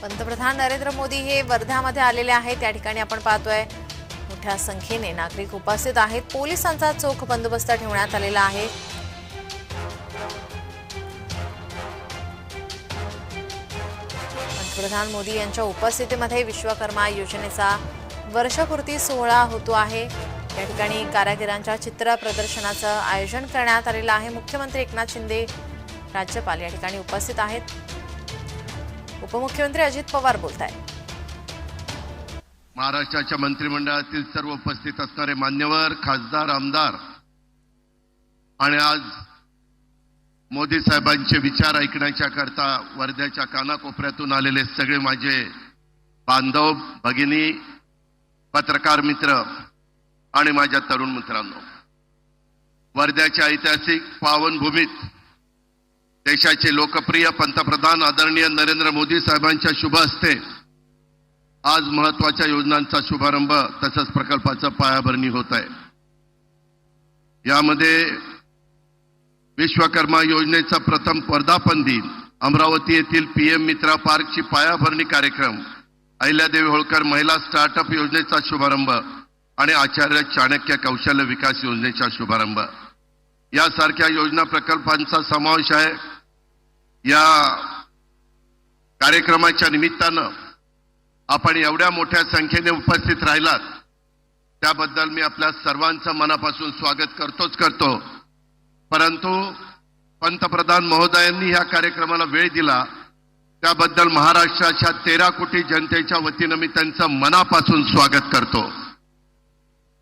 पंतप्रधान नरेंद्र मोदी हे वर्ध्यामध्ये आलेले आहेत। त्या ठिकाणी आपण पाहतोय मोठ्या संख्येने नागरिक उपस्थित आहेत। पोलिसांचा चोख बंदोबस्त ठेवण्यात आलेला आहे। पंतप्रधान मोदी यांच्या उपस्थितीमध्ये विश्वकर्मा योजनेचा वर्षपूर्ती सोहळा होतो आहे। या ठिकाणी कारागिरांच्या चित्र प्रदर्शनाचं आयोजन करण्यात आलेलं आहे। मुख्यमंत्री एकनाथ शिंदे, राज्यपाल या ठिकाणी उपस्थित आहेत। उपमुख्यमंत्री अजित पवार बोलतायत। महाराष्ट्राच्या मंत्रिमंडळातील सर्व उपस्थित असणारे मान्यवर, खासदार, आमदार आणि आज मोदी साहेबांचे विचार ऐकण्याच्या करता वर्ध्याच्या कानाकोपऱ्यातून आलेले सगळे माझे बांधव, भगिनी, पत्रकार मित्र आणि माझ्या तरुण मित्रांनो, वर्ध्याच्या ऐतिहासिक पावनभूमीत देशाचे लोकप्रिय पंतप्रधान आदरणीय नरेंद्र मोदी साहेबांच्या शुभ हस्ते आज महत्त्वाच्या योजनांचा शुभारंभ तसंच प्रकल्पाचं पायाभरणी होत आहे। यामध्ये विश्वकर्मा योजनेचा प्रथम वर्धापन दिन, अमरावती येथील पीएम मित्रा पार्कची पायाभरणी कार्यक्रम, अहिल्यादेवी होळकर महिला स्टार्टअप योजनेचा शुभारंभ आणि आचार्य चाणक्य कौशल्य विकास योजनेचा शुभारंभ यासारख्या योजना प्रकल्पांचा समावेश आहे। या कार्यक्रमाच्या निमित्तानं आपण एवढ्या मोठ्या संख्येने उपस्थित राहिलात त्याबद्दल मी आपल्या सर्वांचं मनापासून स्वागत करतो। परंतु पंतप्रधान महोदयांनी या कार्यक्रमाला वेळ दिला त्याबद्दल महाराष्ट्राच्या 13 कोटी जनतेच्या वतीनं मी त्यांचं मनापासून स्वागत करतो।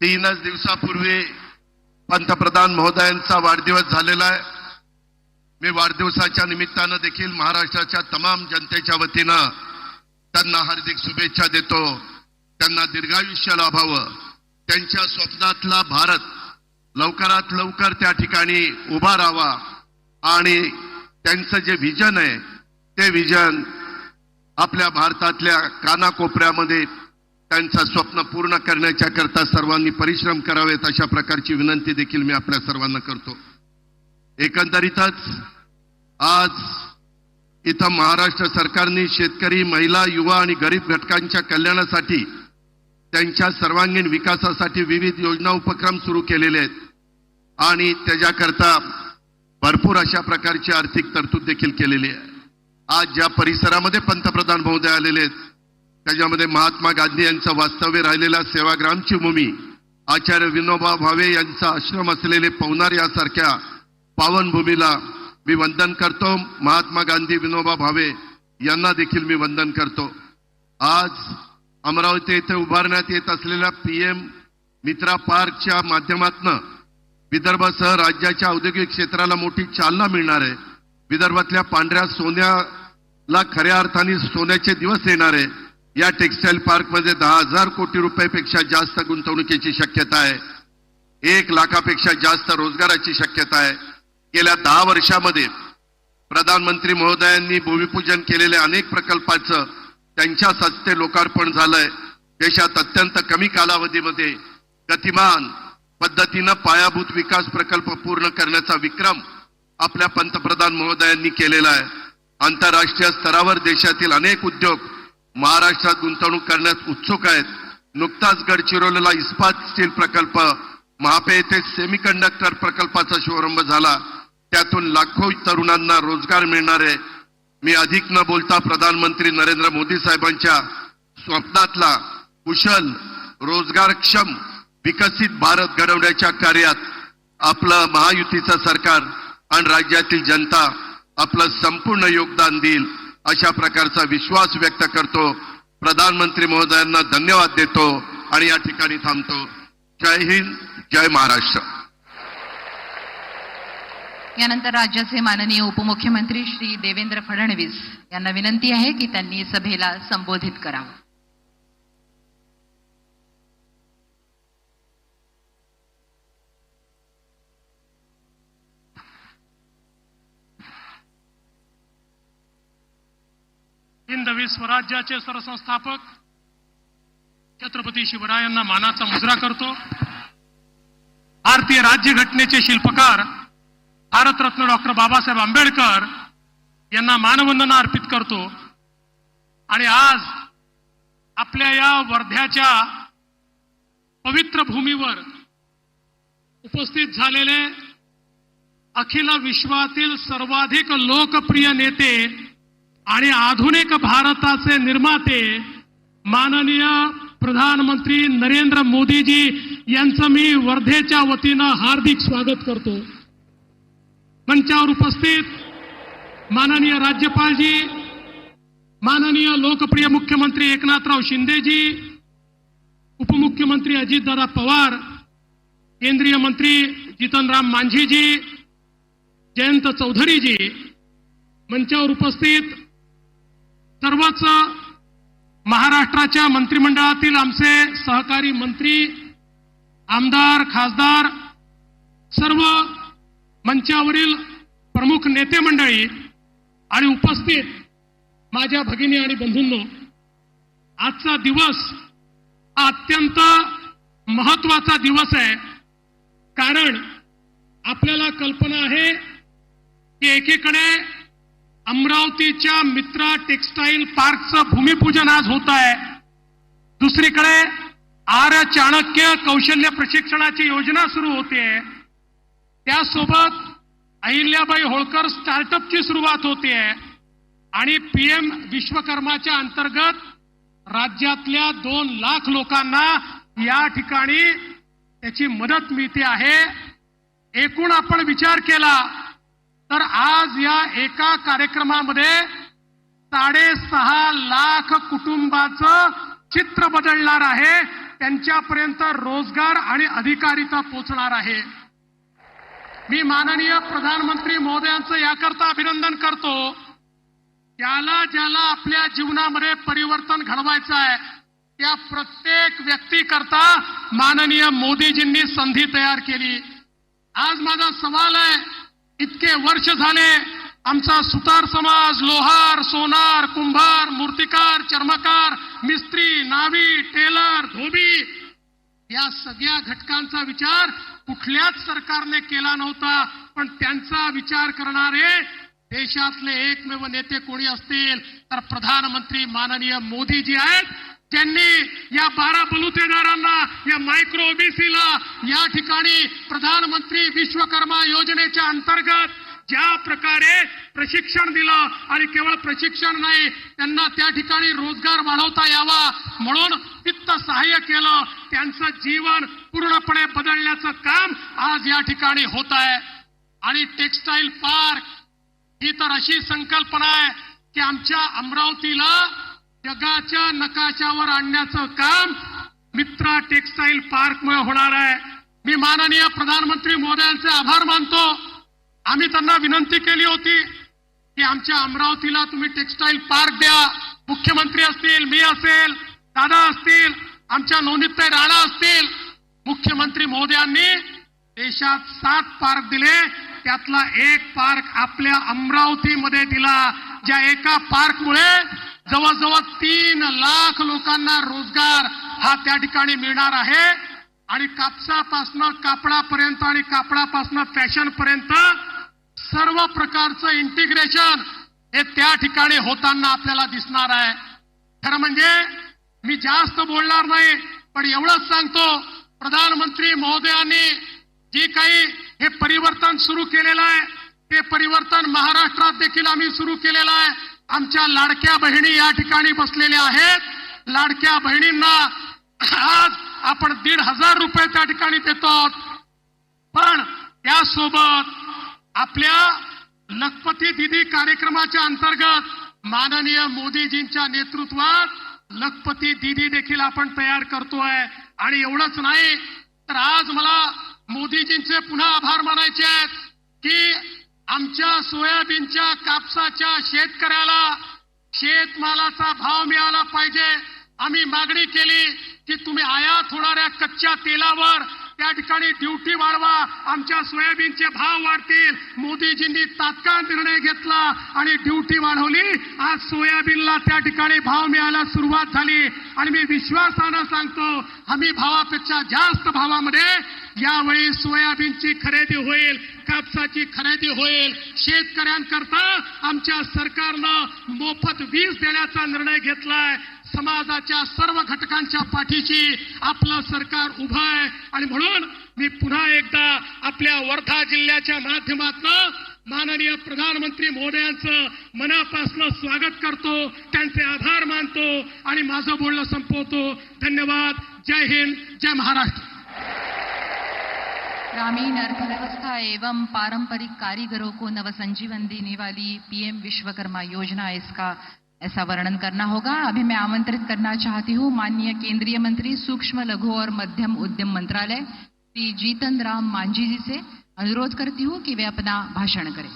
3 दिवसापूर्वी पंतप्रधान महोदयांचा वाढदिवस झालेला आहे। मी वाढदिवसाच्या निमित्तानं देखील महाराष्ट्राच्या तमाम जनतेच्या वतीनं त्यांना हार्दिक शुभेच्छा देतो। त्यांना दीर्घायुष्य लाभावं, त्यांच्या स्वप्नातला भारत लवकरात लवकर त्या ठिकाणी उभा राहावा आणि त्यांचं जे विजन आहे ते विजन आपल्या भारतातल्या कानाकोपऱ्यामध्ये त्यांचं स्वप्न पूर्ण करण्याच्या करता सर्वांनी परिश्रम करावेत अशा प्रकारची विनंती देखील मी आपल्या सर्वांना करतो। एकंदरीतच आज इथं महाराष्ट्र सरकारने शेतकरी, महिला, युवा आणि गरीब घटकांच्या कल्याणासाठी त्यांच्या सर्वांगीण विकासासाठी विविध योजना उपक्रम सुरू केलेले आहेत आणि त्याच्याकरता भरपूर अशा प्रकारची आर्थिक तरतूद देखील केलेली आहे। आज ज्या परिसरामध्ये पंतप्रधान महोदय आलेले आहेत त्याच्यामध्ये महात्मा गांधी यांचं वास्तव्य राहिलेल्या सेवाग्रामची भूमी, आचार्य विनोबा भावे यांचा आश्रम असलेले पवनार यासारख्या पावनभूमीला मी वंदन करतो। महात्मा गांधी, विनोबा भावे यांना देखील मी वंदन करतो। आज अमरावती येथे उभारण्यात येत असलेल्या पीएम मित्रा पार्कच्या माध्यमातून विदर्भासह राज्याच्या औद्योगिक क्षेत्राला मोठी चालना मिळणार आहे। विदर्भातल्या पांढऱ्या सोन्याला खऱ्या अर्थाने सोन्याचे दिवस येणार आहे। या टेक्सटाईल पार्कमध्ये 10,000 कोटी रुपयापेक्षा जास्त गुंतवणुकीची शक्यता आहे। 1 लाखापेक्षा जास्त रोजगाराची शक्यता आहे। गेल्या 10 वर्षामध्ये प्रधानमंत्री महोदयांनी भूमिपूजन केलेल्या अनेक प्रकल्पांचं त्यांच्याच हस्ते लोकार्पण झालंय। देशात अत्यंत कमी कालावधीमध्ये गतिमान पद्धतीनं पायाभूत विकास प्रकल्प पूर्ण करण्याचा विक्रम आपल्या पंतप्रधान महोदयांनी केलेला आहे। आंतरराष्ट्रीय स्तरावर देशातील अनेक उद्योग महाराष्ट्रात गुंतवणूक करण्यास उत्सुक आहेत। नुकताच गडचिरोलीला इस्पात स्टील प्रकल्प, महापे येथे सेमीकंडक्टर प्रकल्पाचा शुभारंभ झाला, त्यातून लाखो तरुणांना रोजगार मिळणार आहे। मी अधिक न बोलता प्रधानमंत्री नरेंद्र मोदी साहेबांच्या स्वप्नातला कुशल, रोजगारक्षम, विकसित भारत घडवण्याच्या कार्यात आपलं महायुतीचं सरकार आणि राज्यातील जनता आपलं संपूर्ण योगदान देईल अशा प्रकारचा विश्वास व्यक्त करतो। प्रधानमंत्री महोदयांना धन्यवाद देतो आणि या ठिकाणी थांबतो। जय हिंद, जय महाराष्ट्र। यानंतर राज्याचे माननीय उपमुख्यमंत्री श्री देवेंद्र फडणवीस यांना विनंती आहे की त्यांनी सभेला संबोधित करावं। हिंदवी स्वराज्याचे सरसंस्थापक छत्रपती शिवरायांना मानाचा मुजरा करतो। भारतीय राज्यघटनेचे शिल्पकार भारतरत्न डॉक्टर बाबासाहेब आंबेडकर यांना मानवंदना अर्पित करतो। आणि आज आपल्या या वर्ध्याच्या पवित्र भूमीवर उपस्थित झालेले अखिल विश्वातील सर्वाधिक लोकप्रिय नेते आणि आधुनिक भारताचे निर्माते माननीय प्रधानमंत्री नरेंद्र मोदीजी यांचं मी वर्धेच्या वतीनं हार्दिक स्वागत करतो. मंचावर उपस्थित माननीय राज्यपालजी, माननीय लोकप्रिय मुख्यमंत्री एकनाथराव शिंदेजी, उपमुख्यमंत्री अजितदादा पवार, केंद्रीय मंत्री जीतनराम मांझीजी, जयंत चौधरीजी, मंचावर उपस्थित सर्वच महाराष्ट्राच्या मंत्रिमंडळातील आमचे सहकारी मंत्री, आमदार, खासदार, सर्व मंचावरील प्रमुख नेते मंडळी आणि उपस्थित माझ्या भगिनी आणि बंधूंनो, आजचा दिवस हा अत्यंत महत्वाचा दिवस आहे. कारण आपल्याला कल्पना आहे की एकीकडे अमरावतीच्या मित्रा टेक्सटाईल पार्कचं भूमिपूजन आज होत आहे, दुसरीकडे आर्य चाणक्य कौशल्य प्रशिक्षणाची योजना सुरू होते, त्यासोबत अहिल्याबाई होळकर स्टार्टअपची सुरुवात होते आणि पीएम विश्वकर्माच्या अंतर्गत राज्यातल्या 2 लाख लोकांना या ठिकाणी त्याची मदत मिळते आहे. एकूण आपण विचार केला तर आज या एका कार्यक्रमामध्ये 6.5 लाख कुटुंबाचं चित्र बदलणार आहे, त्यांच्यापर्यंत रोजगार आणि अधिकारिता पोहोचणार आहे. मी माननीय प्रधानमंत्री महोदयांचं याकरता अभिनंदन करतो. ज्याला आपल्या जीवनामध्ये परिवर्तन घडवायचं आहे त्या प्रत्येक व्यक्तीकरता माननीय मोदीजींनी संधी तयार केली. आज माझा सवाल आहे, इतके वर्ष झाले आमचा सुतार समाज, लोहार, सोनार, कुंभार, मूर्तिकार, चर्मकार, मिस्त्री, नावी, टेलर, धोबी या सगळ्या घटकांचा विचार कुठल्याच सरकारने केला नव्हता. पण त्यांचा विचार करणारे देशातले एकमेव नेते कोणी असतील तर प्रधानमंत्री माननीय मोदीजी आहेत, ज्यांनी या 12 बलुतेदारांना, या मायक्रो ओबीसीला या ठिकाणी प्रधानमंत्री विश्वकर्मा योजनेच्या अंतर्गत ज्या प्रकारे प्रशिक्षण दिलं आणि केवळ प्रशिक्षण नाही, त्यांना त्या ठिकाणी रोजगार वाढवता यावा म्हणून वित्त सहाय्य केलं. त्यांचं जीवन पूर्णपणे बदलण्याचं काम आज या ठिकाणी होत आहे. आणि टेक्सटाईल पार्क ही तर अशी संकल्पना आहे की आमच्या अमरावतीला जगाच्या नकाशावर आणण्याचं काम मित्रा टेक्सटाईल पार्कमुळे होणार आहे. मी माननीय प्रधानमंत्री महोदयांचे आभार मानतो. आम्ही त्यांना विनंती केली होती की आमच्या अमरावतीला तुम्ही टेक्सटाईल पार्क द्या. मुख्यमंत्री असतील, मी असेल, दादा असतील, आमच्या नवनीतताई राणा असतील. मुख्यमंत्री महोदयांनी देशात 7 पार्क दिले, त्यातला एक पार्क आपल्या अमरावतीमध्ये दिला, ज्या एका पार्कमुळे जवळजवळ 3 लाख लोकांना रोजगार हा त्या ठिकाणी मिळणार आहे. आणि कापसापासनं कापडापर्यंत आणि कापडापासनं फॅशनपर्यंत सर्व प्रकारचं इंटिग्रेशन हे त्या ठिकाणी होताना आपल्याला दिसणार आहे. खरं म्हणजे मी जास्त बोलणार नाही, पण एवढंच सांगतो, प्रधानमंत्री महोदयांनी जे काही हे परिवर्तन सुरू केलेलं आहे ते परिवर्तन महाराष्ट्रात देखील आम्ही सुरू केलेलं आहे. आमच्या लाडक्या बहिणी या ठिकाणी बसलेल्या आहेत. लाडक्या बहिणींना आज आपण 1,500 रुपये त्या ठिकाणी देतो. पण त्यासोबत आपल्या लखपती दीदी कार्यक्रमाच्या अंतर्गत माननीय मोदीजींच्या नेतृत्वात लखपती दीदी देखील आपण तयार करतोय. आणि एवढंच नाही तर आज मला मोदीजींचे पुन्हा आभार मानायचे आहेत की आमच्या सोयाबीनच्या, कापसाच्या शेतकऱ्याला शेतमालाचा भाव मिळाला पाहिजे. आम्ही मागणी केली की तुम्ही आयात होणाऱ्या कच्च्या तेलावर त्या ठिकाणी ड्युटी वाढवा, आमच्या सोयाबीनचे भाव वाढतील. मोदीजींनी तात्काळ निर्णय घेतला आणि ड्युटी वाढवली. आज सोयाबीनला त्या ठिकाणी भाव मिळायला सुरुवात झाली आणि मी विश्वासानं सांगतो हमी भावापेक्षा जास्त भावामध्ये यावेळी सोयाबीनची खरेदी होईल, कापसाची खरेदी होईल. शेतकऱ्यांकरता आमच्या सरकारनं मोफत वीज देण्याचा निर्णय घेतलाय. समाजाच्या सर्व घटकांच्या पाठीशी आपलं सरकार उभं आहे आणि म्हणून मी पुन्हा एकदा आपल्या वर्धा जिल्ह्याच्या माध्यमातून माननीय प्रधानमंत्री महोदयांचं मनापासून स्वागत करतो, त्यांचे आभार मानतो आणि माझं बोलणं संपवतो. धन्यवाद. जय हिंद, जय महाराष्ट्र. ग्रामीण अर्थव्यवस्था एवं पारंपरिक कारीगरों को नवसंजीवन देने वाली पीएम विश्वकर्मा योजना, इसका ऐसा वर्णन करना होगा. अभी मैं आमंत्रित करना चाहती हूं माननीय केंद्रीय मंत्री सूक्ष्म लघु और मध्यम उद्यम मंत्रालय श्री जीतन राम मांझी जी से अनुरोध करती हूं कि वे अपना भाषण करें.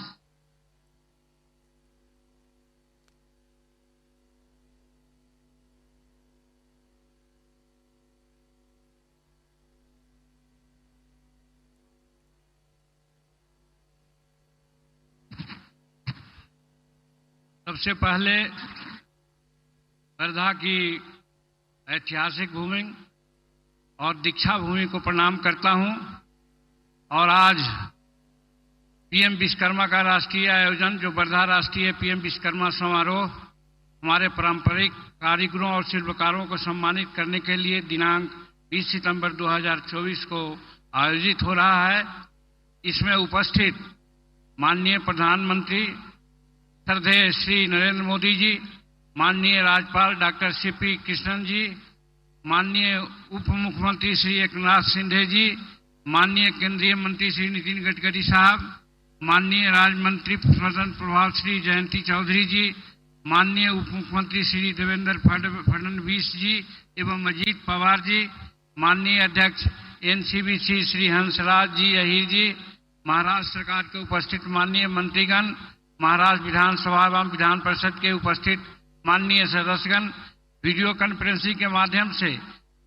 सबसे पहले वर्धा की ऐतिहासिक भूमि और दीक्षा भूमि को प्रणाम करता हूं और आज पीएम विश्वकर्मा का राष्ट्रीय आयोजन जो वर्धा राष्ट्रीय पीएम विश्वकर्मा समारोह हमारे पारंपरिक कारीगरों और शिल्पकारों को सम्मानित करने के लिए दिनांक 20 सितंबर 2024 को आयोजित हो रहा है. इसमें उपस्थित माननीय प्रधानमंत्री श्रद्धेय श्री नरेंद्र मोदी जी, माननीय राज्यपाल डॉक्टर सीपी कृष्णन जी, माननीय उप मुख्यमंत्री श्री एकनाथ शिंदे जी, माननीय केंद्रीय मंत्री श्री नितिन गडकरी साहब, माननीय राज्य मंत्री स्वतंत्र प्रभाव श्री जयंती चौधरी जी, माननीय उप मुख्यमंत्री श्री देवेंद्र फडणवीस जी एवं अजीत पवार जी, माननीय अध्यक्ष एनसीबीसी श्री हंसराज जी अहीर जी, महाराष्ट्र सरकार के उपस्थित माननीय मंत्रीगण, महाराष्ट्र विधानसभा एवं विधान परिषद के उपस्थित माननीय सदस्यगण, वीडियो कॉन्फ्रेंसिंग के माध्यम से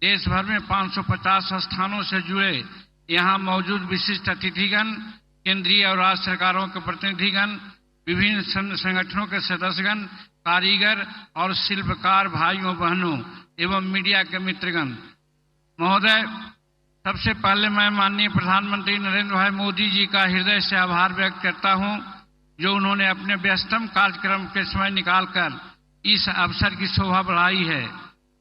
देश भर में 550 स्थानों से जुड़े यहां मौजूद विशिष्ट अतिथिगण, केंद्रीय और राज्य सरकारों के प्रतिनिधिगण, विभिन्न संगठनों के सदस्यगण, कारीगर और शिल्पकार भाइयों बहनों एवं मीडिया के मित्रगण, महोदय, सबसे पहले मैं माननीय प्रधानमंत्री नरेंद्र भाई मोदी जी का हृदय से आभार व्यक्त करता हूं जो उन्होंने अपने व्यस्तम कार्यक्रम के समय निकालकर इस अवसर की शोभा बढ़ाई है.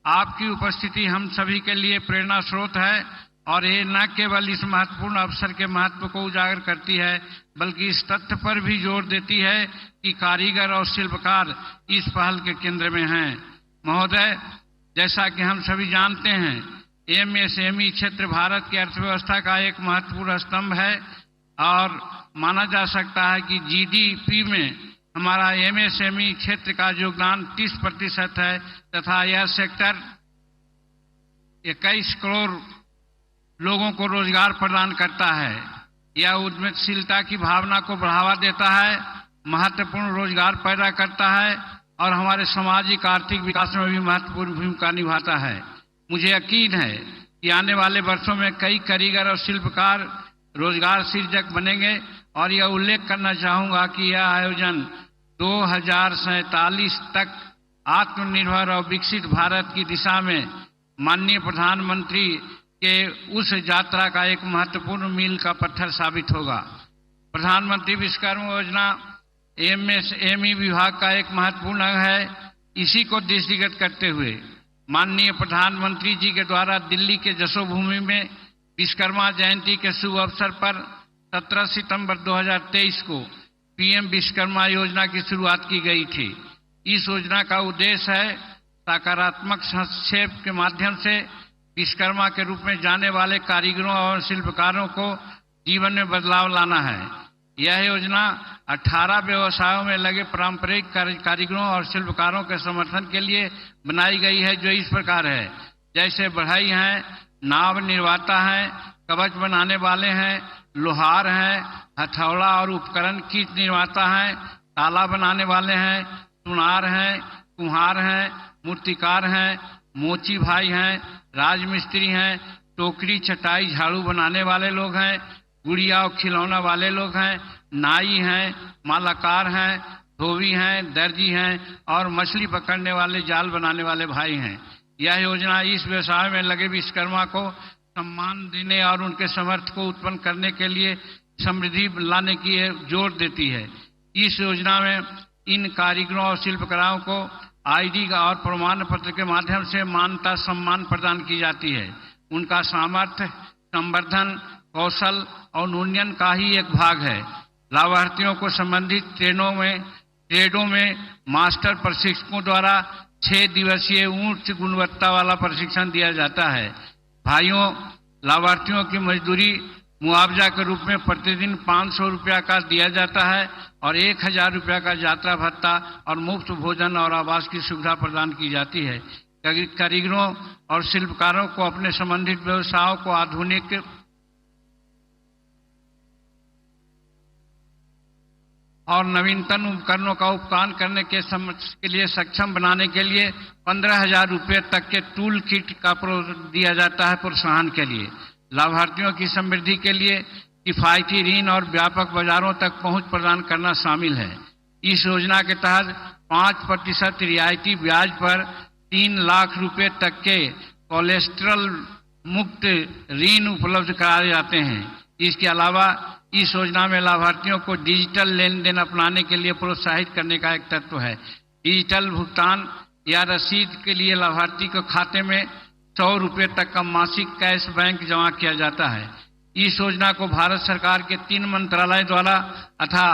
आपकी उपस्थिति हम सभी के लिए प्रेरणा स्रोत है और ये न केवल इस महत्वपूर्ण अवसर के महत्व को उजागर करती है बल्कि इस तथ्य पर भी जोर देती है कि कारीगर और शिल्पकार इस पहल के केंद्र में हैं. महोदय, जैसा कि हम सभी जानते हैं, एमएसएमई क्षेत्र भारत की अर्थव्यवस्था का एक महत्वपूर्ण स्तंभ है और माना जा सकता है कि जीडीपी में हमारा एमएसएमई क्षेत्र का योगदान 30% है तथा यह सेक्टर 21 करोड़ लोगों को रोजगार प्रदान करता है. यह उद्यमशीलता की भावना को बढ़ावा देता है, महत्वपूर्ण रोजगार पैदा करता है और हमारे सामाजिक आर्थिक विकास में भी महत्वपूर्ण भूमिका निभाता है. मुझे यकीन है कि आने वाले वर्षों में कई कारीगर और शिल्पकार रोजगार सृजक बनेंगे और यह उल्लेख करना चाहूंगा कि यह आयोजन 2047 तक आत्मनिर्भर और विकसित भारत की दिशा में माननीय प्रधानमंत्री के उस यात्रा का एक महत्वपूर्ण मील का पत्थर साबित होगा. प्रधानमंत्री विश्वकर्मा योजना एमएसएमई विभाग का एक महत्वपूर्ण अंग है. इसी को दृष्टिगत करते हुए माननीय प्रधानमंत्री जी के द्वारा दिल्ली के जसोभूमि में विश्वकर्मा जयंती के शुभ अवसर पर 17 सितंबर 2023 को पीएम विश्वकर्मा योजना की शुरुआत की गई थी. इस योजना का उद्देश्य है सकारात्मक हस्तक्षेप के माध्यम से विश्वकर्मा के रूप में जाने वाले कारीगरों और शिल्पकारों को जीवन में बदलाव लाना है. यह योजना 18 व्यवसायों में लगे पारंपरिक कारीगरों और शिल्पकारों के समर्थन के लिए बनाई गई है जो इस प्रकार है, जैसे बढ़ई हैं, नाव निर्माता हैं, कवच बनाने वाले हैं, लोहार हैं, हथौड़ा और उपकरण कीट निर्माता हैं, ताला बनाने वाले हैं, सुनार हैं, कुम्हार हैं, मूर्तिकार हैं, मोची भाई हैं, राजमिस्त्री हैं, टोकरी चटाई झाड़ू बनाने वाले लोग हैं, गुड़िया और खिलौना वाले लोग हैं, नाई हैं, मालाकार हैं, धोबी हैं, दर्जी हैं और मछली पकड़ने वाले, जाल बनाने वाले भाई हैं। यह योजना इस व्यवसाय में लगे विश्वकर्मा को सम्मान देने और उनके सामर्थ्य को उत्पन्न करने के लिए समृद्धि लाने की जोर देती है। इस योजना में इन कारीगरों और शिल्पकारों को आईडी का और प्रमाण पत्र के माध्यम से मान्यता सम्मान प्रदान की जाती है। उनका सामर्थ्य, संवर्धन, कौशल और उन्नयन का ही एक भाग है। लाभार्थियों को संबंधित ट्रेडों में मास्टर प्रशिक्षकों द्वारा 6 दिवसीय उच्च गुणवत्ता वाला प्रशिक्षण दिया जाता है। भाइयों, लाभार्थियों की मजदूरी मुआवजा के रूप में प्रतिदिन 500 रुपया का दिया जाता है और 1000 रुपया का यात्रा भत्ता और मुफ्त भोजन और आवास की सुविधा प्रदान की जाती है। कारीगरों और शिल्पकारों को अपने संबंधित व्यवसायों को आधुनिक और नवीनतम उपकरणों का उपयोग करने के लिए सक्षम बनाने के लिए 15,000 रुपये तक के टूल किट का दिया जाता है प्रोत्साहन के लिए। लाभार्थियों की समृद्धि के लिए किफायती ऋण और व्यापक बाजारों तक पहुंच प्रदान करना शामिल है। इस योजना के तहत 5% रियायती ब्याज पर 3 लाख रुपए तक के कोलेस्ट्रॉल मुक्त ऋण उपलब्ध कराए जाते हैं। इसके अलावा इस योजना में लाभार्थियों को डिजिटल लेन देन अपनाने के लिए प्रोत्साहित करने का एक तत्व है। डिजिटल भुगतान या रसीद के लिए लाभार्थी के खाते में 100 रुपये तक का मासिक कैश बैंक जमा किया जाता है। इस योजना को भारत सरकार के 3 मंत्रालय द्वारा तथा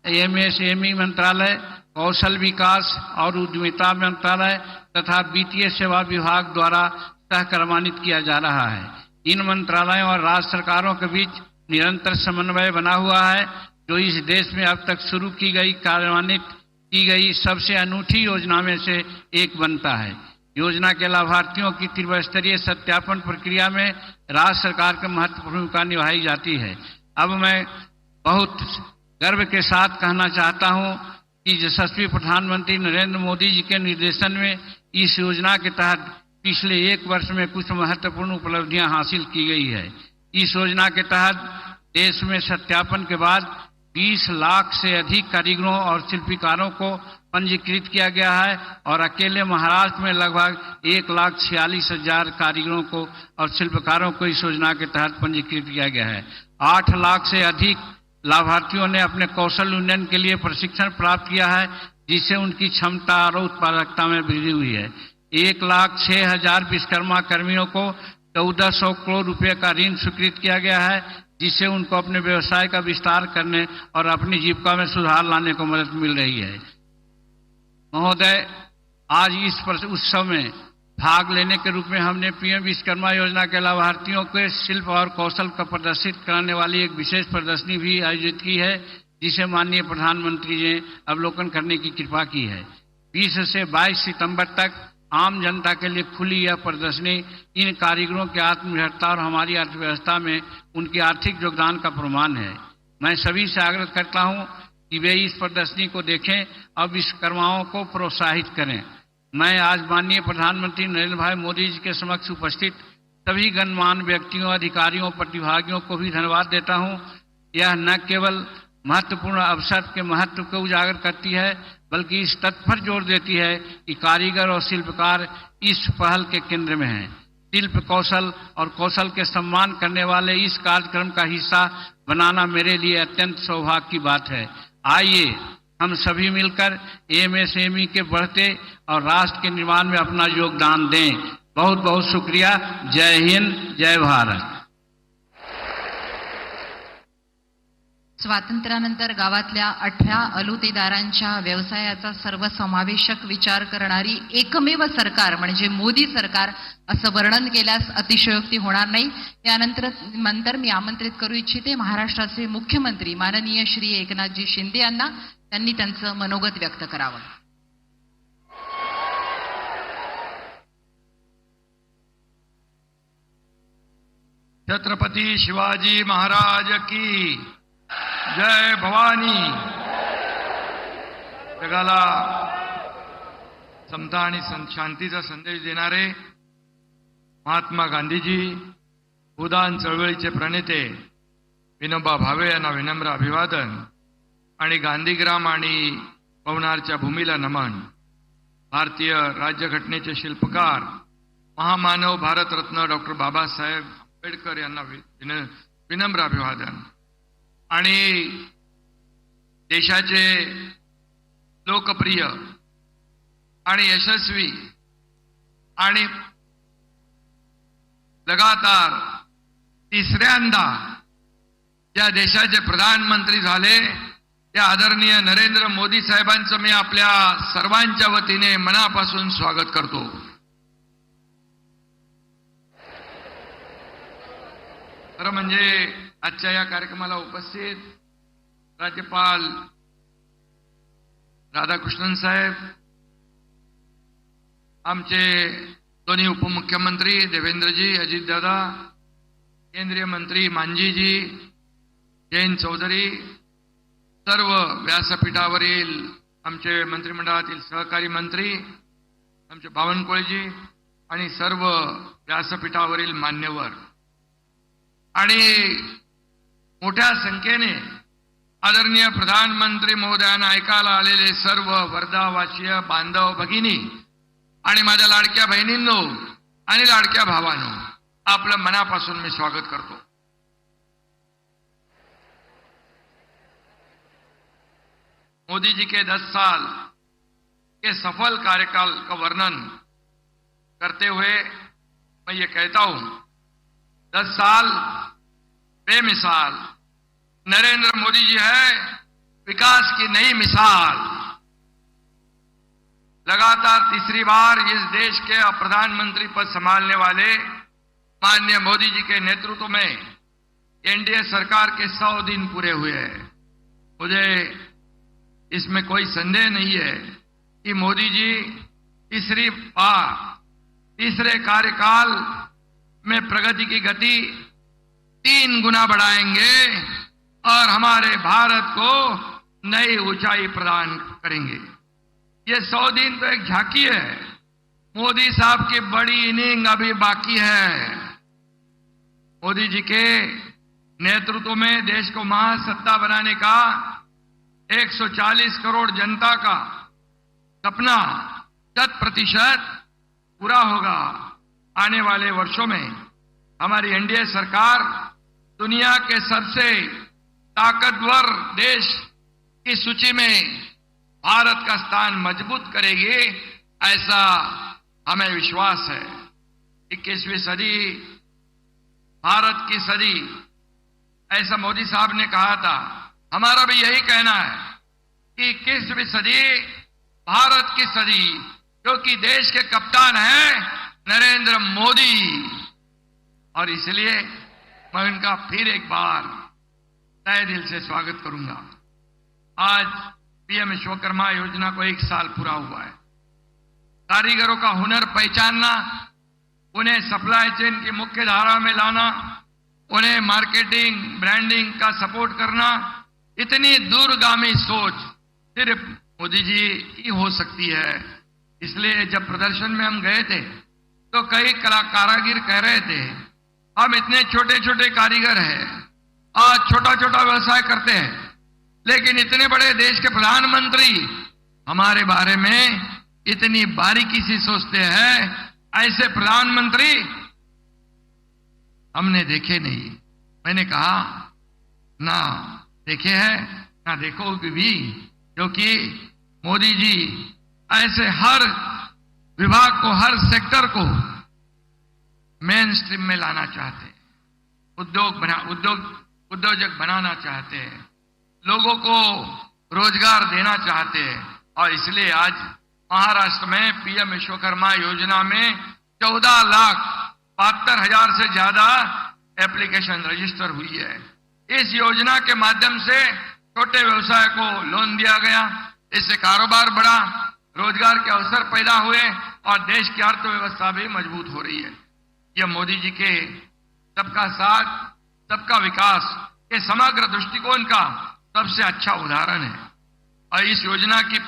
एमएसएमई मंत्रालय, कौशल विकास और उद्यमिता मंत्रालय तथा वित्तीय सेवा विभाग द्वारा सहकर्मान्वित किया जा रहा है। इन मंत्रालयों और राज्य सरकारों के बीच निरंतर समन्वय बना हुआ है, जो इस देश में अब तक शुरू की गई कार्यान्वित की गई सबसे अनूठी योजना में से एक बनता है। योजना के लाभार्थियों की त्रिस्तरीय सत्यापन प्रक्रिया में राज्य सरकार की महत्वपूर्ण भूमिका निभाई जाती है। अब मैं बहुत गर्व के साथ कहना चाहता हूं कि यशस्वी प्रधानमंत्री नरेंद्र मोदी जी के निर्देशन में इस योजना के तहत पिछले 1 वर्ष में कुछ महत्वपूर्ण उपलब्धियां हासिल की गई है। इस योजना के तहत देश में सत्यापन के बाद 20 लाख से अधिक कारीगरों और शिल्पकारों को पंजीकृत किया गया है और अकेले महाराष्ट्र में लगभग 1,46,000 कारीगरों को और शिल्पकारों को इस योजना के तहत पंजीकृत किया गया है। 8 लाख से अधिक लाभार्थियों ने अपने कौशल उन्नयन के लिए प्रशिक्षण प्राप्त किया है, जिससे उनकी क्षमता और उत्पादकता में वृद्धि हुई है। 1,06,000 विश्वकर्मा कर्मियों को 1400 करोड़ रुपए का ऋण स्वीकृत किया गया है, जिससे उनको अपने व्यवसाय का विस्तार करने और अपनी जीविका में सुधार लाने को मदद मिल रही है। महोदय, आज इस उत्सव में भाग लेने के रूप में हमने पीएम विश्वकर्मा योजना के लाभार्थियों के शिल्प और कौशल का प्रदर्शित कराने वाली एक विशेष प्रदर्शनी भी आयोजित की है, जिसे माननीय प्रधानमंत्री जी ने अवलोकन करने की कृपा की है। 20 से 22 सितंबर तक आम जनता के लिए खुली यह प्रदर्शनी इन कारीगरों की आत्मनिर्भरता और हमारी अर्थव्यवस्था में उनके आर्थिक योगदान का प्रमाण है। मैं सभी से आग्रह करता हूं कि वे इस प्रदर्शनी को देखें और विश्वकर्माओं को प्रोत्साहित करें। मैं आज माननीय प्रधानमंत्री नरेंद्र भाई मोदी जी के समक्ष उपस्थित सभी गणमान्य व्यक्तियों, अधिकारियों, प्रतिभागियों को भी धन्यवाद देता हूं। यह न केवल महत्वपूर्ण अवसर के महत्व को उजागर करती है, बल्कि इस तथ्य पर जोर देती है कि कारीगर और शिल्पकार इस पहल के केंद्र में हैं। शिल्प कौशल और कौशल के सम्मान करने वाले इस कार्यक्रम का हिस्सा बनाना मेरे लिए अत्यंत सौभाग्य की बात है। आइए हम सभी मिलकर एमएसएमई के बढ़ते और राष्ट्र के निर्माण में अपना योगदान दें। बहुत बहुत शुक्रिया। जय हिंद, जय भारत। स्वातंत्र्यानंतर गावातल्या 18 अलुतेदारांच्या व्यवसायाचा सर्वसमावेशक विचार करणारी एकमेव सरकार म्हणजे मोदी सरकार असं वर्णन केल्यास अतिशयोक्ती होणार नाही। यानंतर मी आमंत्रित करू इच्छिते महाराष्ट्राचे मुख्यमंत्री माननीय श्री एकनाथजी शिंदे यांना, त्यांनी त्यांचं मनोगत व्यक्त करावं। छत्रपती शिवाजी महाराज की जय भवानी। जगाला समता आणि शांतीचा संदेश देणारे महात्मा गांधीजी भूदान चळवळीचे प्रणेते विनोबा भावे यांना विनम्र अभिवादन आणि गांधीग्राम आणि पवनारच्या भूमीला नमन. भारतीय राज्यघटनेचे शिल्पकार महामानव भारतरत्न डॉक्टर बाबासाहेब आंबेडकर यांना विनम्र अभिवादन. आणि देशाचे लोकप्रिय आणि यशस्वी आणि लगातार तिसऱ्यांदा ज्या देशाचे प्रधानमंत्री झाले त्या आदरणीय नरेंद्र मोदी साहेबांचं मी आपल्या सर्वांच्या वतीने मनापासून स्वागत करतो. खरं म्हणजे आजच्या या कार्यक्रमाला उपस्थित राज्यपाल राधाकृष्णन साहेब, आमचे दोन्ही उपमुख्यमंत्री देवेंद्रजी, अजितदादा, केंद्रीय मंत्री मांझीजी, जयंत चौधरी, सर्व व्यासपीठावरील आमचे मंत्रिमंडळातील सहकारी मंत्री, आमचे बावनकुळेजी आणि सर्व व्यासपीठावरील मान्यवर आणि मोठ्या संख्येने आदरणीय प्रधानमंत्री महोदयांना ऐकायला आलेले सर्व वर्धावासीय बांधव भगिनी आणि माझ्या लाडक्या बहिणींनो आणि लाडक्या भावांनो, आपलं मनापासून मी स्वागत करतो. मोदी जी के 10 साल के सफल कार्यकाल का वर्णन करते हुए मैं ये कहता हूं, 10 साल बेमिसाल. नरेंद्र मोदी जी है विकास की नई मिसाल. लगातार तीसरी बार इस देश के प्रधानमंत्री पद संभालने वाले माननीय मोदी जी के नेतृत्व में एनडीए सरकार के 100 दिन पूरे हुए हैं. मुझे इसमें कोई संदेह नहीं है कि मोदी जी तीसरी बार तीसरे कार्यकाल में प्रगति की गति 3 गुना बढ़ाएंगे और हमारे भारत को नई ऊंचाई प्रदान करेंगे. ये 100 दिन तो एक झांकी है. मोदी साहब की बड़ी इनिंग अभी बाकी है. मोदी जी के नेतृत्व में देश को महासत्ता बनाने का 140 करोड़ जनता का सपना 100% पूरा होगा. आने वाले वर्षों में हमारी एनडीए सरकार दुनिया के सबसे ताकतवर देश की सूची में भारत का स्थान मजबूत करेगी, ऐसा हमें विश्वास है. 21वीं सदी भारत की सदी, ऐसा मोदी साहब ने कहा था. हमारा भी यही कहना है कि 21वीं सदी भारत की सदी, क्योंकि देश के कप्तान हैं नरेंद्र मोदी. और इसलिए मैं उनका फिर एक बार तहे दिल से स्वागत करूंगा. आज पीएम विश्वकर्मा योजना को 1 साल पूरा हुआ है. कारीगरों का हुनर पहचानना, उन्हें सप्लाई चेन की मुख्य धारा में लाना, उन्हें मार्केटिंग ब्रांडिंग का सपोर्ट करना, इतनी दूरगामी सोच सिर्फ मोदी जी की हो सकती है. इसलिए जब प्रदर्शन में हम गए थे तो कई कारीगर कह रहे थे हम इतने छोटे छोटे कारीगर हैं, आज छोटा छोटा व्यवसाय करते हैं, लेकिन इतने बड़े देश के प्रधानमंत्री हमारे बारे में इतनी बारीकी से सोचते हैं. ऐसे प्रधानमंत्री हमने देखे नहीं. मैंने कहा ना देखे हैं ना देखोगे भी, क्योंकि मोदी जी ऐसे हर विभाग को, हर सेक्टर को मेन स्ट्रीम में लाना चाहते हैं. उद्योजक बनाना चाहते हैं, लोगों को रोजगार देना चाहते हैं. और इसलिए आज महाराष्ट्र में पीएम विश्वकर्मा योजना में 14,72,000 से ज्यादा एप्लीकेशन रजिस्टर हुई है. इस योजना के माध्यम से छोटे व्यवसाय को लोन दिया गया. इससे कारोबार बढ़ा, रोजगार के अवसर पैदा हुए और देश की अर्थव्यवस्था भी मजबूत हो रही है. यह मोदी जी के सबका साथ सबका विकास के समग्र दृष्टिकोण का सबसे अच्छा उदाहरण है. और इस योजना की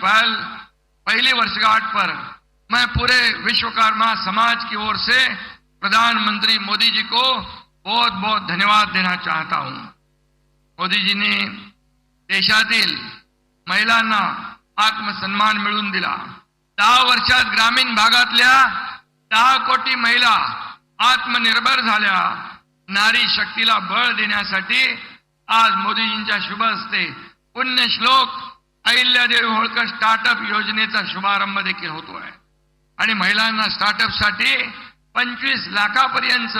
पहली वर्षगांठ पर मैं पूरे विश्वकर्मा समाज की ओर से प्रधानमंत्री मोदी जी को बहुत बहुत धन्यवाद देना चाहता हूं। मोदीजींनी देशातील महिलांना आत्मसन्मान मिळवून दिला। 10 वर्षात ग्रामीण भागातल्या 10 कोटी महिला आत्मनिर्भर झाल्या। नारी शक्तीला बळ देण्यासाठी आज मोदीजींच्या शुभ हस्ते पुण्यश्लोक अहिल्यादेवी होळकर स्टार्टअप योजनेचा शुभारंभ देखील होतोय आणि महिलांना स्टार्टअपसाठी 25 लाखापर्यंत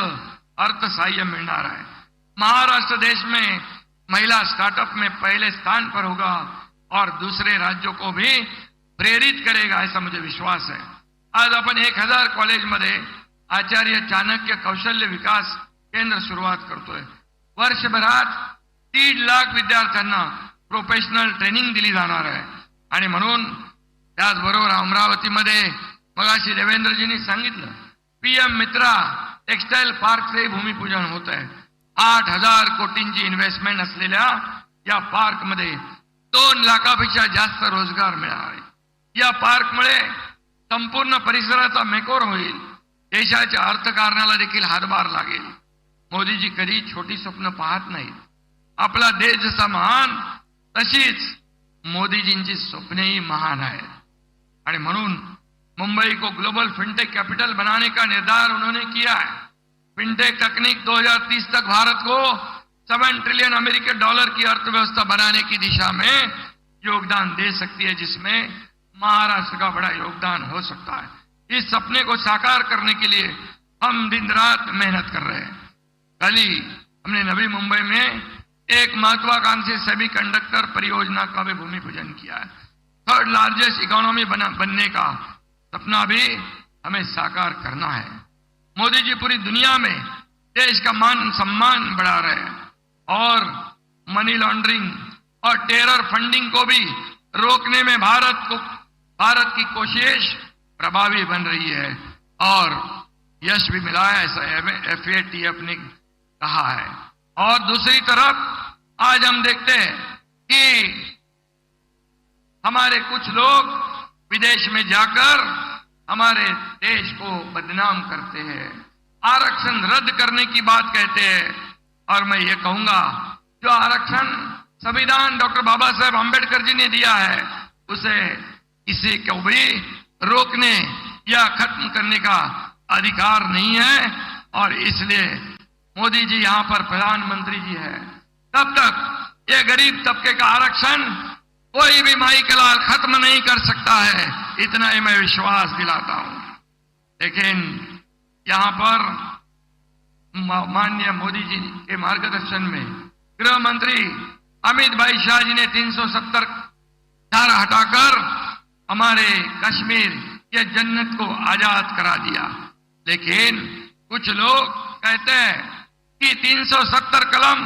अर्थसहाय्य मिलणार है। महाराष्ट्र देश में महिला स्टार्टअप में पहले स्थान पर होगा और दूसरे राज्यों को भी प्रेरित करेगा, ऐसा मुझे विश्वास है। आज आपण 1000 कॉलेजमध्ये आचार्य चाणक्य कौशल्य विकास केंद्र सुरुवात करतोय। वर्षभरात 3 लाख विद्यार्थ्यांना प्रोफेशनल ट्रेनिंग दिली जाणार आहे आणि म्हणून त्याचबरोबर अमरावतीमध्ये मगाशी देवेंद्रजींनी सांगितलं पीएम मित्रा टेक्सटाईल पार्कचे भूमिपूजन होत आहे। 8,000 कोटींची इन्व्हेस्टमेंट असलेल्या या पार्कमध्ये 2 लाखापेक्षा जास्त रोजगार मिळणार आहे। या पार्कमुळे संपूर्ण परिसराचा मेकओव्हर होईल, देशाच्या अर्थकारणाला देखील हातभार लागेल। मोदीजी कधी छोटी स्वप्न पाहत नाहीत। आपला देश जसा महान तशीच मोदीजींची स्वप्नेही महान आहेत आणि म्हणून मुंबई को ग्लोबल फिनटेक कैपिटल बनाने का निर्धार उन्होंने किया है। फिनटेक तकनीक 2030 तक भारत को $7 ट्रिलियन अमेरिकी डॉलर की अर्थव्यवस्था बनाने की दिशा में योगदान दे सकती है, जिसमें महाराष्ट्र का बड़ा योगदान हो सकता है। इस सपने को साकार करने के लिए हम दिन रात मेहनत कर रहे हैं। कल ही हमने नवी मुंबई में एक महत्वाकांक्षी सेमी कंडक्टर परियोजना का भी भूमि पूजन किया है। 3rd लार्जेस्ट इकोनॉमी बनने का सपना भी हमें साकार करना है। मोदी जी पूरी दुनिया में देश का मान सम्मान बढ़ा रहे हैं और मनी लॉन्ड्रिंग और टेरर फंडिंग को भी रोकने में भारत की कोशिश प्रभावी बन रही है और यश भी मिला है, ऐसा FATF ने कहा है। और दूसरी तरफ आज हम देखते हैं कि हमारे कुछ लोग विदेश में जाकर हमारे देश को बदनाम करते हैं, आरक्षण रद्द करने की बात कहते हैं। और मैं ये कहूंगा जो आरक्षण संविधान डॉक्टर बाबा साहेब आंबेडकर जी ने दिया है उसे किसी को भी रोकने या खत्म करने का अधिकार नहीं है। और इसलिए मोदी जी यहां पर प्रधानमंत्री जी है, तब तक ये गरीब तबके का आरक्षण कोई भी माई के लाल खत्म नहीं कर सकता है, इतना ही मैं विश्वास दिलाता हूं। लेकिन यहां पर माननीय मोदी जी के मार्गदर्शन में गृह मंत्री अमित भाई शाह जी ने 370 धारा हटाकर हमारे कश्मीर के जन्नत को आजाद करा दिया। लेकिन कुछ लोग कहते हैं कि 370 कलम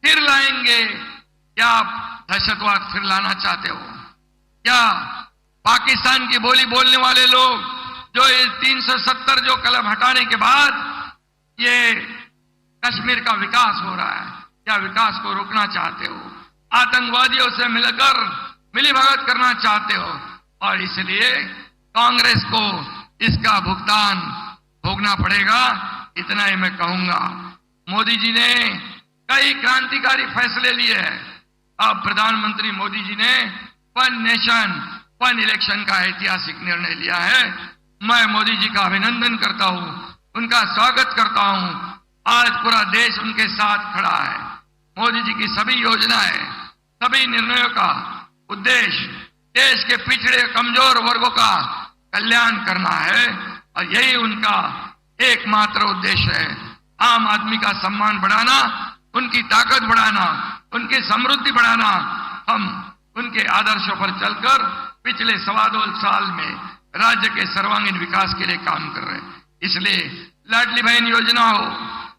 फिर लाएंगे। क्या आप दहशतवाद फिर लाना चाहते हो? क्या पाकिस्तान की बोली बोलने वाले लोग जो ये 370 जो कलम हटाने के बाद ये कश्मीर का विकास हो रहा है, क्या विकास को रोकना चाहते हो? आतंकवादियों से मिलकर मिलीभगत करना चाहते हो? और इसलिए कांग्रेस को इसका भुगतान भोगना पड़ेगा, इतना ही मैं कहूंगा। मोदी जी ने कई क्रांतिकारी फैसले लिए हैं। अब प्रधानमंत्री मोदी जी ने 1 नेशन 1 इलेक्शन का ऐतिहासिक निर्णय लिया है। मैं मोदी जी का अभिनंदन करता हूं, उनका स्वागत करता हूं। आज पूरा देश उनके साथ खड़ा है। मोदी जी की सभी योजनाएं, सभी निर्णयों का उद्देश्य देश के पिछड़े कमजोर वर्गों का कल्याण करना है और यही उनका एकमात्र उद्देश्य है। आम आदमी का सम्मान बढ़ाना, उनकी ताकत बढ़ाना, उनकी समृद्धि बढ़ाना। हम उनके आदर्शों पर चलकर पिछले 2.25 साल में राज्य के सर्वांगीण विकास के लिए काम कर रहे हैं। इसलिए लाडली बहन योजना हो,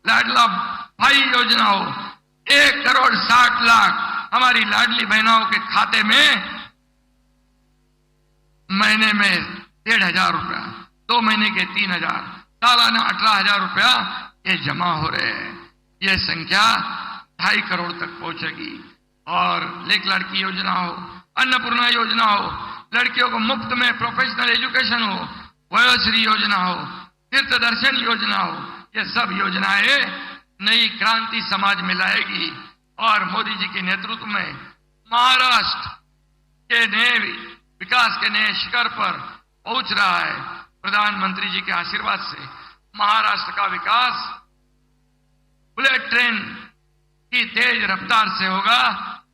लाडला भाई योजना हो, 1 करोड़ 60 लाख हमारी लाडली बहनों के खाते में महीने में 1,500 रुपया, 2 महीने के 3,000, सालाना 18,000 रुपया ये जमा हो रहे हैं। ये संख्या 2.5 करोड़ तक पहुंचेगी। और लेख लड़की योजना हो, अन्नपूर्णा योजना हो, लड़कियों को मुफ्त में प्रोफेशनल एजुकेशन हो, वयोश्री योजना हो, तीर्थ दर्शन योजना हो, ये सब योजनाएं नई क्रांति समाज में लाएगी और मोदी जी के नेतृत्व में महाराष्ट्र के नए विकास के नए शिखर पर पहुंच रहा है। प्रधानमंत्री जी के आशीर्वाद से महाराष्ट्र का विकास बुलेट ट्रेन की तेज रफ्तार से होगा,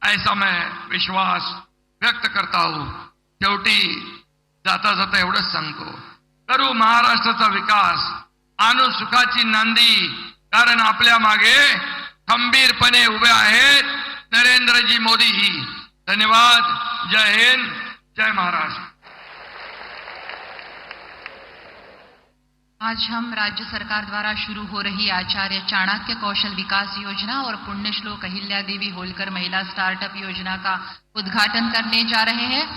ऐसा मैं विश्वास व्यक्त करता हूं। शेवटी जाता जाता एवढंच सांगतो, करू महाराष्ट्राचा विकास, आणू सुखाची नांदी, कारण आपल्या मागे खंबीरपणे उभे आहेत नरेंद्रजी मोदी। धन्यवाद। जय हिंद, जय महाराष्ट्र। आज हम राज्य सरकार द्वारा शुरू हो रही आचार्य चाणक्य कौशल विकास योजना और पुण्यश्लोक अहिल्या देवी होलकर महिला स्टार्टअप योजना का उद्घाटन करने जा रहे हैं।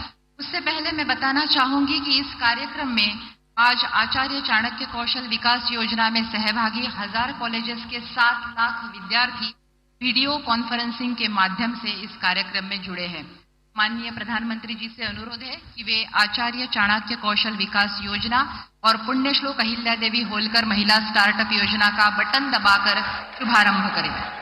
उससे पहले मैं बताना चाहूंगी कि इस कार्यक्रम में आज आचार्य चाणक्य कौशल विकास योजना में सहभागी 1000 कॉलेजेस के 7 लाख विद्यार्थी वीडियो कॉन्फ्रेंसिंग के माध्यम से इस कार्यक्रम में जुड़े हैं। माननीय प्रधानमंत्री जी से अनुरोध है कि वे आचार्य चाणक्य कौशल विकास योजना और पुण्यश्लोक अहिल्या देवी होलकर महिला स्टार्टअप योजना का बटन दबाकर शुभारंभ करें।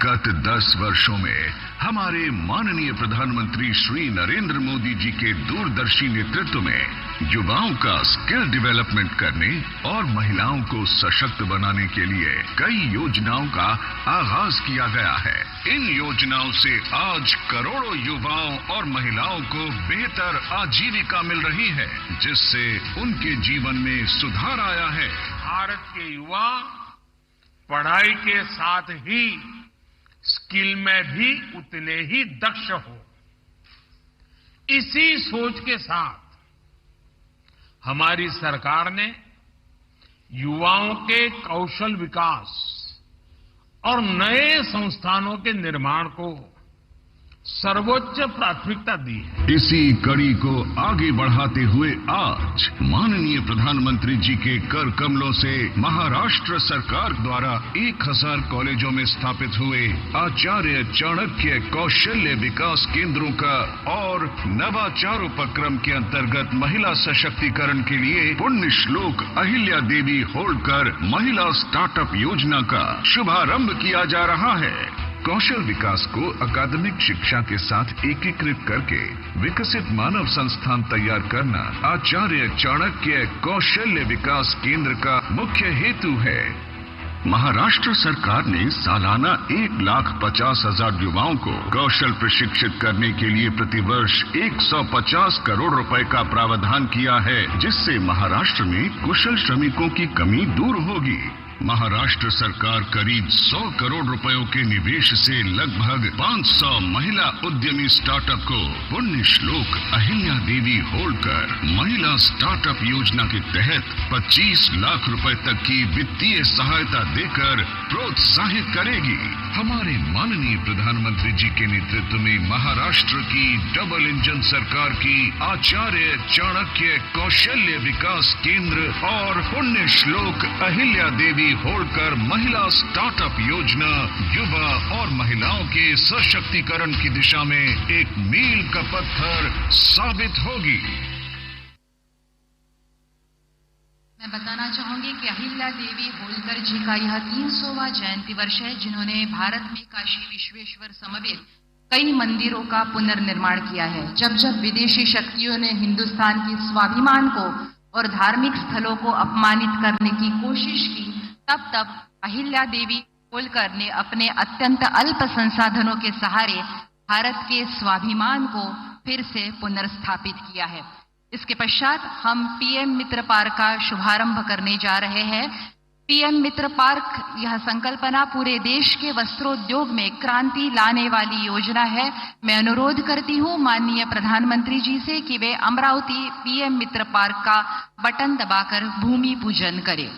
गत 10 वर्षों में हमारे माननीय प्रधानमंत्री श्री नरेंद्र मोदी जी के दूरदर्शी नेतृत्व में युवाओं का स्किल डेवलपमेंट करने और महिलाओं को सशक्त बनाने के लिए कई योजनाओं का आगाज किया गया है। इन योजनाओं से आज करोड़ों युवाओं और महिलाओं को बेहतर आजीविका मिल रही है, जिससे उनके जीवन में सुधार आया है। भारत के युवा पढ़ाई के साथ ही स्किल में भी उतने ही दक्ष हो, इसी सोच के साथ हमारी सरकार ने युवाओं के कौशल विकास और नए संस्थानों के निर्माण को सर्वोच्च प्राथमिकता दी है। इसी कड़ी को आगे बढ़ाते हुए आज माननीय प्रधानमंत्री जी के कर कमलों से महाराष्ट्र सरकार द्वारा 1000 कॉलेजों में स्थापित हुए आचार्य चाणक्य कौशल्य विकास केंद्रों का और नवाचार उपक्रम के अंतर्गत महिला सशक्तिकरण के लिए पुण्यश्लोक अहिल्या देवी होलकर महिला स्टार्टअप योजना का शुभारंभ किया जा रहा है। कौशल विकास को अकादमिक शिक्षा के साथ एकीकृत करके विकसित मानव संस्थान तैयार करना आचार्य चाणक्य कौशल्य विकास केंद्र का मुख्य हेतु है। महाराष्ट्र सरकार ने सालाना 1,50,000 युवाओं को कौशल प्रशिक्षित करने के लिए प्रतिवर्ष 150 करोड़ रुपए का प्रावधान किया है, जिससे महाराष्ट्र में कुशल श्रमिकों की कमी दूर होगी। महाराष्ट्र सरकार करीब 100 करोड़ रुपयों के निवेश से लगभग 500 महिला उद्यमी स्टार्टअप को पुण्यश्लोक अहिल्या देवी होलकर महिला स्टार्टअप योजना के तहत 25 लाख रुपए तक की वित्तीय सहायता देकर प्रोत्साहित करेगी। हमारे माननीय प्रधानमंत्री जी के नेतृत्व में महाराष्ट्र की डबल इंजन सरकार की आचार्य चाणक्य कौशल्य विकास केंद्र और पुण्यश्लोक अहिल्या देवी होलकर महिला स्टार्टअप योजना युवा और महिलाओं के सशक्तिकरण की दिशा में एक मील का पत्थर साबित होगी। मैं बताना चाहूंगी कि अहिल्या देवी होलकर जी का यह 300वां जयंती वर्ष है, जिन्होंने भारत में काशी विश्वेश्वर समेत कई मंदिरों का पुनर्निर्माण किया है। जब जब विदेशी शक्तियों ने हिंदुस्तान के स्वाभिमान को और धार्मिक स्थलों को अपमानित करने की कोशिश की, तब तब अहिल्या देवी होलकर ने अपने अत्यंत अल्प संसाधनों के सहारे भारत के स्वाभिमान को फिर से पुनर्स्थापित किया है। इसके पश्चात हम पीएम मित्र पार्क का शुभारंभ करने जा रहे हैं। पीएम मित्र पार्क यह संकल्पना पूरे देश के वस्त्रोद्योग में क्रांति लाने वाली योजना है। मैं अनुरोध करती हूं माननीय प्रधानमंत्री जी से कि वे अमरावती पीएम मित्र पार्क का बटन दबाकर भूमि पूजन करें।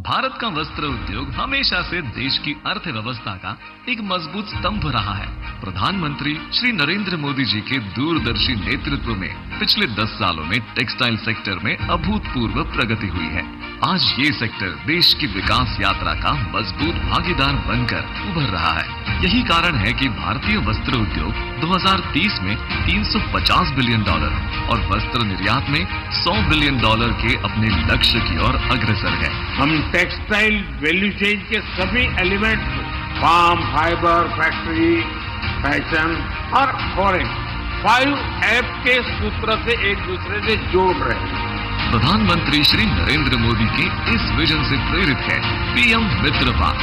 भारत का वस्त्र उद्योग हमेशा से देश की अर्थव्यवस्था का एक मजबूत स्तंभ रहा है। प्रधानमंत्री श्री नरेंद्र मोदी जी के दूरदर्शी नेतृत्व में पिछले 10 सालों में टेक्सटाइल सेक्टर में अभूतपूर्व प्रगति हुई है। आज ये सेक्टर देश की विकास यात्रा का मजबूत भागीदार बनकर उभर रहा है। यही कारण है कि भारतीय वस्त्र उद्योग 2030 में $350 बिलियन और वस्त्र निर्यात में $100 बिलियन के अपने लक्ष्य की ओर अग्रसर है। हम टेक्सटाइल वैल्यू चेन के सभी एलिमेंट को फार्म, फाइबर, फैक्ट्री, फैशन और फॉरेन 5F के सूत्र से एक दूसरे से जोड़ रहे हैं। प्रधानमंत्री श्री नरेंद्र मोदी के इस विजन से प्रेरित है पीएम मित्र पार्क,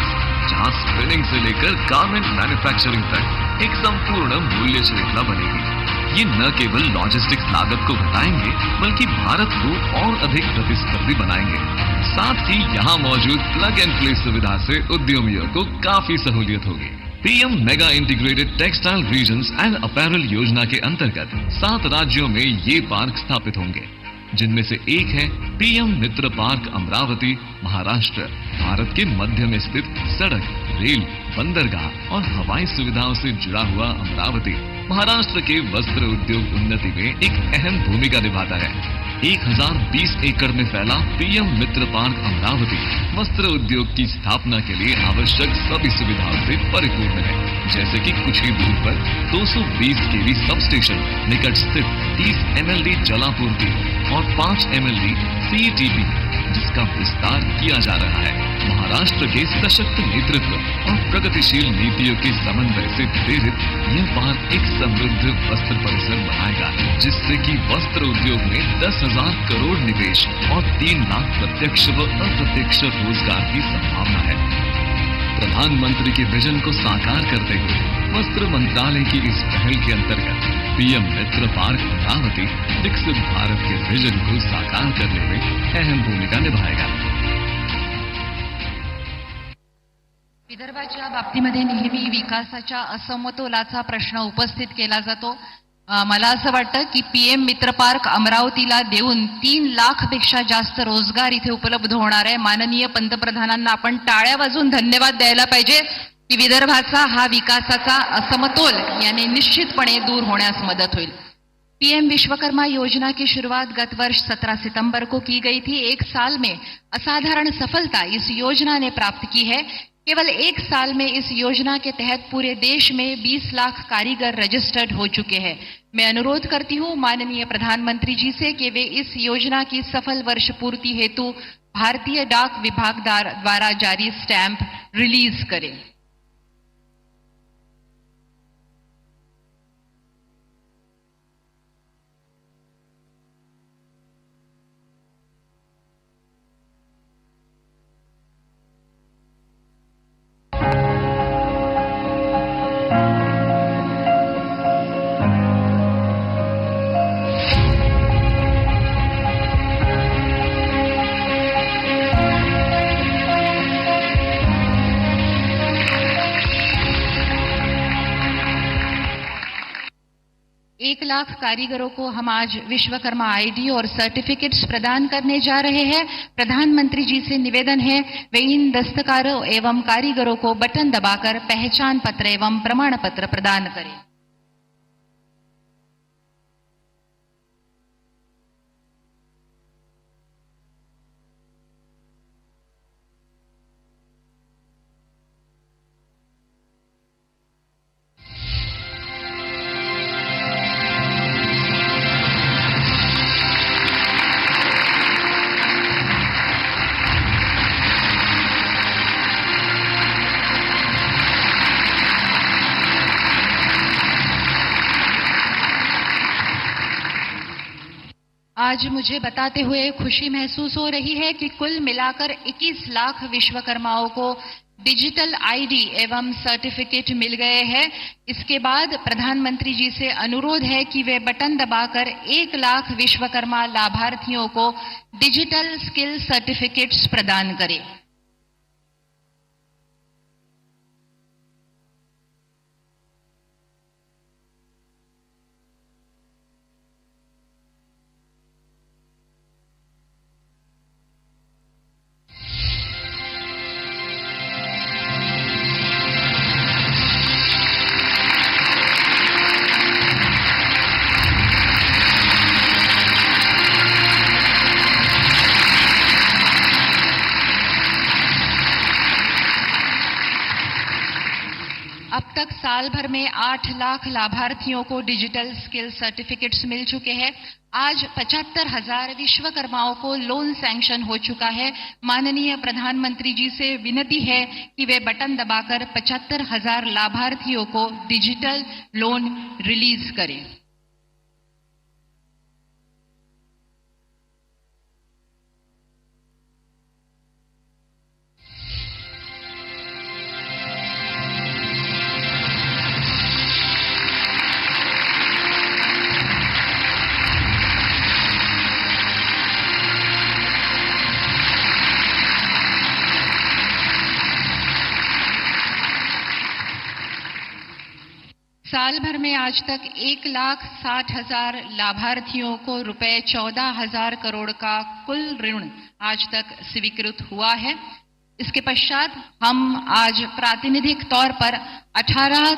जहां स्पिनिंग से लेकर गारमेंट मैन्युफैक्चरिंग तक एक संपूर्ण मूल्य श्रृंखला बनेगी। ये न केवल लॉजिस्टिक्स लागत को घटाएंगे बल्कि भारत को और अधिक प्रतिस्पर्धी बनाएंगे। साथ ही यहाँ मौजूद प्लग एंड प्ले सुविधा से उद्यमियों को काफी सहूलियत होगी। PM mega integrated textile regions and apparel योजना के अंतर्गत 7 राज्यों में ये पार्क स्थापित होंगे, जिनमें से एक है पीएम मित्र पार्क अमरावती, महाराष्ट्र। भारत के मध्य में स्थित सड़क, रेल, बंदरगाह और हवाई सुविधाओं से जुड़ा हुआ अमरावती महाराष्ट्र के वस्त्र उद्योग उन्नति में एक अहम भूमिका निभाता है। 1020 एकड़ में फैला पीएम मित्र पार्क अमरावती वस्त्र उद्योग की स्थापना के लिए आवश्यक सभी सुविधाओं से परिपूर्ण है, जैसे कि कुछ ही दूर पर 220 केवी सब स्टेशन, निकट स्थित 30 MLD जलापूर्ति और 5 MLD CETP, जिसका विस्तार किया जा रहा है। महाराष्ट्र के सशक्त नेतृत्व और प्रगतिशील नीतियों के समन्वय से प्रेरित यह पार्क एक समृद्ध वस्त्र परिसर बनाएगा, जिससे कि वस्त्र उद्योग में 10,000 करोड़ निवेश और 3 लाख प्रत्यक्ष व अप्रत्यक्ष रोजगार की संभावना है। प्रधानमंत्री के विजन को साकार करते हुए वस्त्र मंत्रालय की इस पहल के अंतर्गत पीएम मित्र पार्क अमरावती विकसित भारत के विजन को साकार करने में अहम भूमिका निभाएगा। विदर्भाच्या बाबतीमध्ये नेहमी विकासाच्या असमतोलाचा प्रश्न उपस्थित केला जातो। मला असं वाटतं की पीएम मित्र पार्क अमरावतीला देऊन 3 लाखपेक्षा जास्त रोजगार इथे उपलब्ध होणार आहे। माननीय पंतप्रधानांना आपण टाळ्या वाजवून धन्यवाद द्यायला पाहिजे की विदर्भाचा हा विकासाचा असमतोल याने निश्चितपणे दूर होण्यास मदत होईल। पीएम विश्वकर्मा योजना की शुरुआत गत वर्ष 17 सितंबर को की गई थी। 1 साल में असाधारण सफलता इस योजना ने प्राप्त की है। केवल 1 साल में इस योजना के तहत पूरे देश में 20 लाख कारीगर रजिस्टर्ड हो चुके हैं। मैं अनुरोध करती हूं माननीय प्रधानमंत्री जी से कि वे इस योजना की सफल वर्ष पूर्ति हेतु भारतीय डाक विभाग द्वारा जारी स्टैंप रिलीज करें। एक लाख कारीगरों को हम आज विश्वकर्मा आईडी और सर्टिफिकेट्स प्रदान करने जा रहे हैं। प्रधानमंत्री जी से निवेदन है वे इन दस्तकारों एवं कारीगरों को बटन दबाकर पहचान पत्र एवं प्रमाण पत्र प्रदान करें। आज मुझे बताते हुए खुशी महसूस हो रही है कि कुल मिलाकर 21 लाख विश्वकर्माओं को डिजिटल आईडी एवं सर्टिफिकेट मिल गए हैं। इसके बाद प्रधानमंत्री जी से अनुरोध है कि वे बटन दबाकर 1 लाख विश्वकर्मा लाभार्थियों को डिजिटल स्किल सर्टिफिकेट्स प्रदान करें। साल भर में 8 लाख लाभार्थियों को डिजिटल स्किल सर्टिफिकेट्स मिल चुके हैं। आज 75,000 विश्वकर्माओं को लोन सैंक्शन हो चुका है। माननीय प्रधानमंत्री जी से विनती है कि वे बटन दबाकर 75,000 लाभार्थियों को डिजिटल लोन रिलीज करें। साल भर में आज तक 1,60,000 लाभार्थियों को रुपए 14,000 करोड़ का कुल ऋण आज तक स्वीकृत हुआ है। इसके पश्चात हम आज प्रातिनिधिक तौर पर 18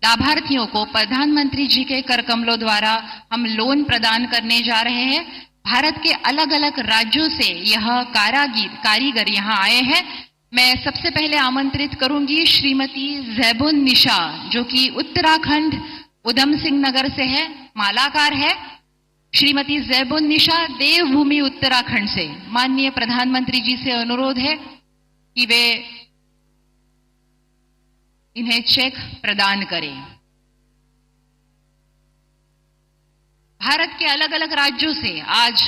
लाभार्थियों को प्रधानमंत्री जी के कर कमलों द्वारा हम लोन प्रदान करने जा रहे हैं। भारत के अलग अलग राज्यों से यह कारीगर यहाँ आए हैं। मैं सबसे पहले आमंत्रित करूंगी श्रीमती जैबुन निशा, जो कि उत्तराखंड उधम सिंह नगर से है, मालाकार है। श्रीमती जैबुन निशा देवभूमि उत्तराखंड से। माननीय प्रधानमंत्री जी से अनुरोध है कि वे इन्हें चेक प्रदान करें। भारत के अलग अलग राज्यों से आज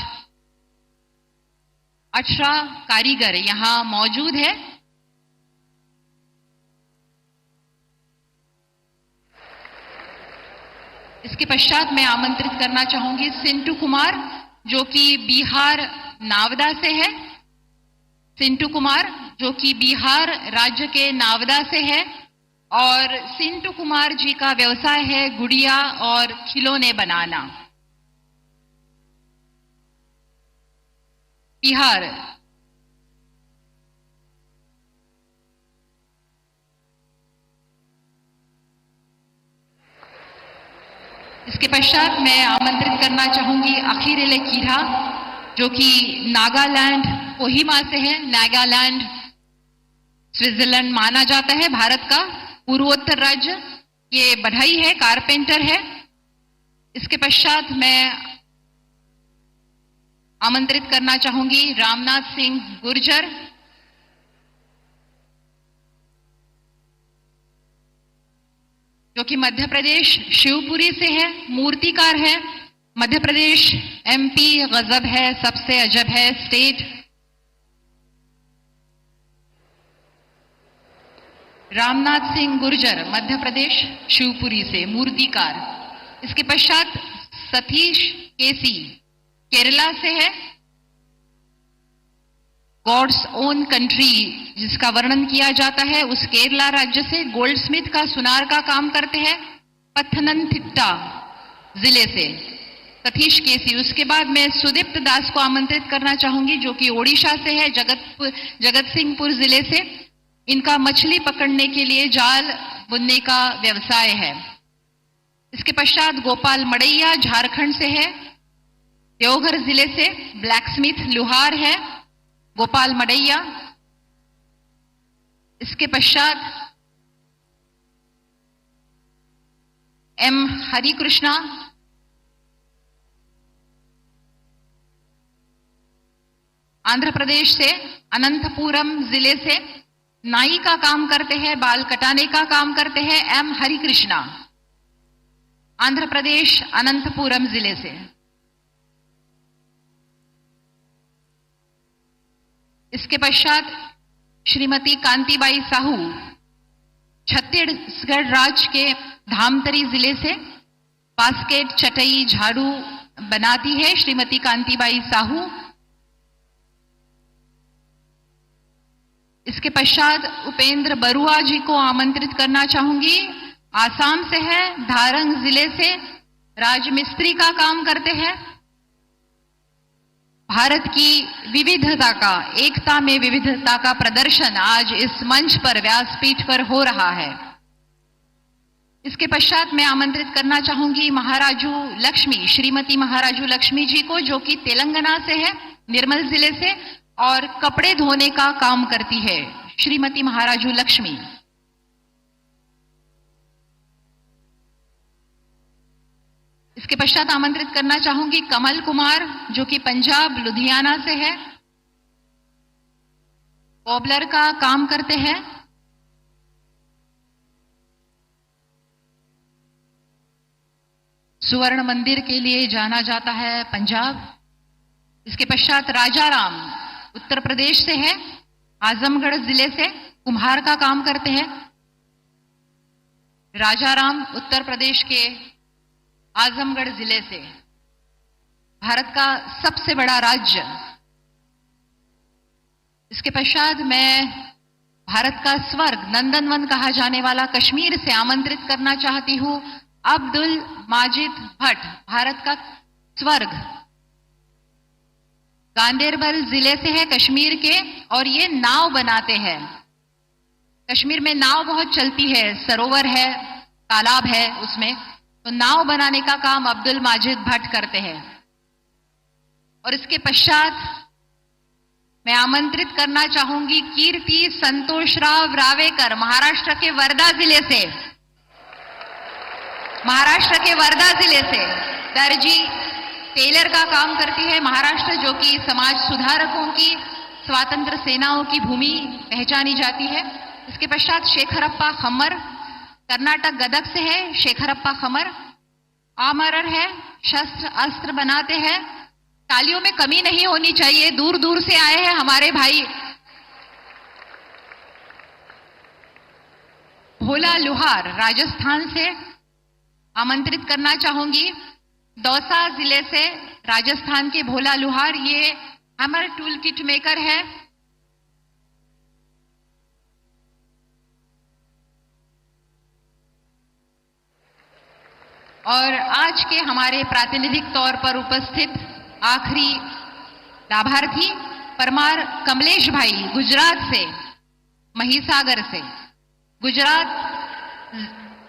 18 कारीगर यहां मौजूद है। इसके पश्चात मैं आमंत्रित करना चाहूंगी सिंटू कुमार, जो कि बिहार नावदा से है। सिंटू कुमार जो कि बिहार राज्य के नावदा से है और सिंटू कुमार जी का व्यवसाय है गुड़िया और खिलौने बनाना। बिहार। इसके पश्चात मैं आमंत्रित करना चाहूंगी अखिरेले कीरा, जो कि नागालैंड कोहिमा से है। नागालैंड स्विट्जरलैंड माना जाता है भारत का पूर्वोत्तर राज्य। ये बढ़ई है, कारपेंटर है। इसके पश्चात मैं आमंत्रित करना चाहूंगी रामनाथ सिंह गुर्जर, जो कि मध्य प्रदेश शिवपुरी से है, मूर्तिकार है। मध्य प्रदेश एमपी गजब है, सबसे अजब है स्टेट। रामनाथ सिंह गुर्जर मध्य प्रदेश शिवपुरी से, मूर्तिकार। इसके पश्चात सतीश केसी केरला से है। गॉड्स ओन कंट्री जिसका वर्णन किया जाता है, उस केरला राज्य से गोल्ड स्मिथ का सुनार का काम करते हैं। पथनमथिट्टा जिले से सतीश केसी। उसके बाद मैं सुदीप्त दास को आमंत्रित करना चाहूंगी, जो कि ओडिशा से है, जगत सिंहपुर जिले से। इनका मछली पकड़ने के लिए जाल बुनने का व्यवसाय है। इसके पश्चात गोपाल मड़ैया झारखंड से है, देवघर जिले से ब्लैक स्मिथ लुहार है गोपाल मड़ैया। इसके पश्चात एम हरिकृष्णा आंध्र प्रदेश से, अनंतपुरम जिले से नाई का काम करते हैं, बाल कटाने का काम करते हैं। एम हरिकृष्णा आंध्र प्रदेश अनंतपुरम जिले से। इसके पश्चात श्रीमती कांतिबाई साहू छत्तीसगढ़ राज्य के धामतरी जिले से बास्केट चटई झाड़ू बनाती है श्रीमती कांतिबाई साहू। इसके पश्चात उपेंद्र बरुआ जी को आमंत्रित करना चाहूंगी, आसाम से है, धारंग जिले से, राजमिस्त्री का काम करते हैं। भारत की विविधता का, एकता में विविधता का प्रदर्शन आज इस मंच पर, व्यासपीठ पर हो रहा है। इसके पश्चात मैं आमंत्रित करना चाहूंगी महाराजू लक्ष्मी, श्रीमती महाराजू लक्ष्मी जी को, जो कि तेलंगाना से है, निर्मल जिले से, और कपड़े धोने का काम करती है श्रीमती महाराजू लक्ष्मी। इसके पश्चात आमंत्रित करना चाहूंगी कमल कुमार, जो कि पंजाब लुधियाना से है, कॉबलर का काम करते हैं। सुवर्ण मंदिर के लिए जाना जाता है पंजाब। इसके पश्चात राजाराम उत्तर प्रदेश से है, आजमगढ़ जिले से कुम्हार का काम करते हैं। राजाराम उत्तर प्रदेश के आजमगढ़ जिले से, भारत का सबसे बड़ा राज्य। इसके पश्चात मैं भारत का स्वर्ग, नंदनवन कहा जाने वाला कश्मीर से आमंत्रित करना चाहती हूं अब्दुल माजिद भट्ट, भारत का स्वर्ग, गांदेरबल जिले से है कश्मीर के, और ये नाव बनाते हैं। कश्मीर में नाव बहुत चलती है, सरोवर है, तालाब है उसमें, तो नाव बनाने का काम अब्दुल माजिद भट्ट करते हैं। और इसके पश्चात मैं आमंत्रित करना चाहूंगी कीर्ति संतोषराव रावेकर, महाराष्ट्र के वर्धा जिले से, महाराष्ट्र के वर्धा जिले से दर्जी टेलर का काम करती है महाराष्ट्र, जो कि समाज सुधारकों की, स्वातंत्र सेनाओं की भूमि पहचानी जाती है। इसके पश्चात शेखरप्पा खम्मर, कर्नाटक गदग से है शेखरप्पा खम्मर, आमरर है, शस्त्र अस्त्र बनाते हैं। तालियों में कमी नहीं होनी चाहिए, दूर दूर से आए हैं हमारे भाई। भोला लुहार राजस्थान से आमंत्रित करना चाहूंगी, दौसा जिले से राजस्थान के भोला लुहार, ये हैमर टूल किट मेकर है। और आज के हमारे प्रातिनिधिक तौर पर उपस्थित आखिरी लाभार्थी परमार कमलेश भाई, गुजरात से, महिसागर से, गुजरात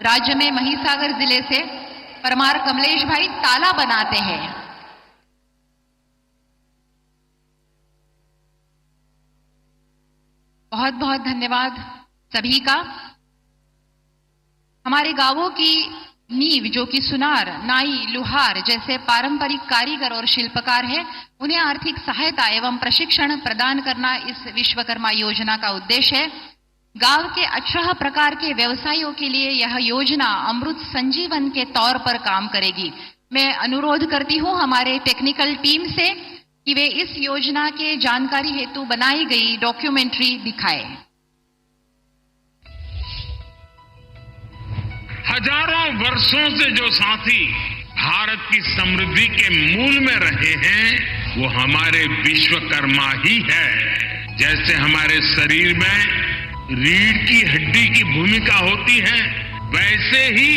राज्य में महिसागर जिले से परमार कमलेश भाई ताला बनाते हैं। बहुत बहुत धन्यवाद सभी का। हमारे गांवों की नींव, जो कि सुनार, नाई, लुहार जैसे पारंपरिक कारीगर और शिल्पकार हैं, उन्हें आर्थिक सहायता एवं प्रशिक्षण प्रदान करना इस विश्वकर्मा योजना का उद्देश्य है। गांव के 18 प्रकार के व्यवसायों के लिए यह योजना अमृत संजीवन के तौर पर काम करेगी। मैं अनुरोध करती हूं हमारे टेक्निकल टीम से कि वे इस योजना के जानकारी हेतु बनाई गई डॉक्यूमेंट्री दिखाएं। हजारों वर्षों से जो साथी भारत की समृद्धि के मूल में रहे हैं, वो हमारे विश्वकर्मा ही है। जैसे हमारे शरीर में रीढ़ की हड्डी की भूमिका होती है, वैसे ही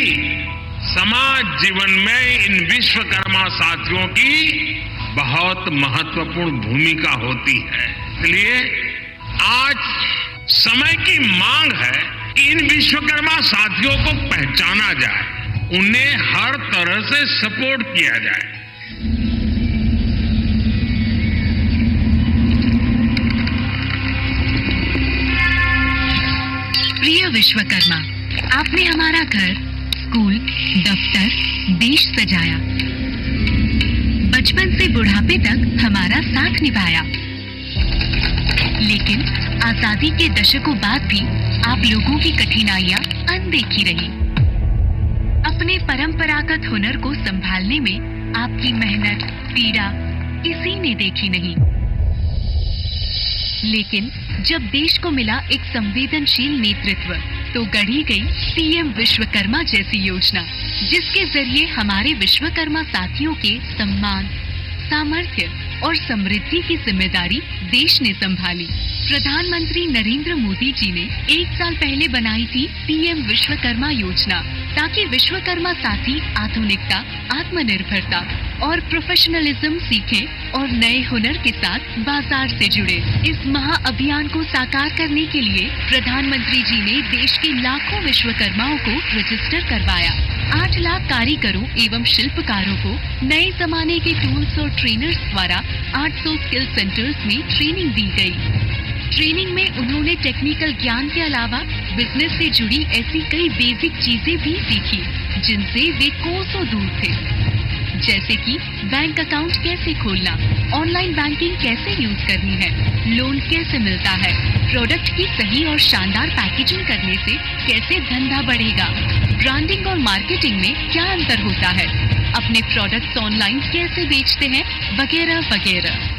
समाज जीवन में इन विश्वकर्मा साथियों की बहुत महत्वपूर्ण भूमिका होती है। इसलिए आज समय की मांग है कि इन विश्वकर्मा साथियों को पहचाना जाए, उन्हें हर तरह से सपोर्ट किया जाए। प्रिय विश्वकर्मा, आपने हमारा घर, स्कूल, दफ्तर, देश सजाया, बचपन से बुढ़ापे तक हमारा साथ निभाया। लेकिन आजादी के दशकों बाद भी आप लोगों की कठिनाइयां अनदेखी रही। अपने परंपरागत हुनर को संभालने में आपकी मेहनत, पीड़ा किसी ने देखी नहीं। लेकिन जब देश को मिला एक संवेदनशील नेतृत्व, तो गढ़ी गई पीएम विश्वकर्मा जैसी योजना, जिसके जरिए हमारे विश्वकर्मा साथियों के सम्मान, सामर्थ्य और समृद्धि की जिम्मेदारी देश ने संभाली। प्रधानमंत्री नरेंद्र मोदी जी ने 1 साल पहले बनाई थी पीएम विश्वकर्मा योजना, ताकि विश्वकर्मा साथी आधुनिकता, आत्मनिर्भरता और प्रोफेशनलिज्म सीखें और नए हुनर के साथ बाजार से जुड़े। इस महाअभियान को साकार करने के लिए प्रधानमंत्री जी ने देश के लाखों विश्वकर्माओं को रजिस्टर करवाया। 8 लाख कारीगरों एवं शिल्पकारों को नए जमाने के टूल्स और ट्रेनर्स द्वारा 800 स्किल सेंटर्स में ट्रेनिंग दी गई। ट्रेनिंग में उन्होंने टेक्निकल ज्ञान के अलावा बिजनेस से जुड़ी ऐसी कई बेसिक चीजें भी सीखी, जिनसे वे कोसों दूर थे। जैसे कि बैंक अकाउंट कैसे खोलना, ऑनलाइन बैंकिंग कैसे यूज करनी है, लोन कैसे मिलता है, प्रोडक्ट की सही और शानदार पैकेजिंग करने से कैसे धंधा बढ़ेगा, ब्रांडिंग और मार्केटिंग में क्या अंतर होता है, अपने प्रोडक्ट्स ऑनलाइन कैसे बेचते हैं, वगैरह वगैरह।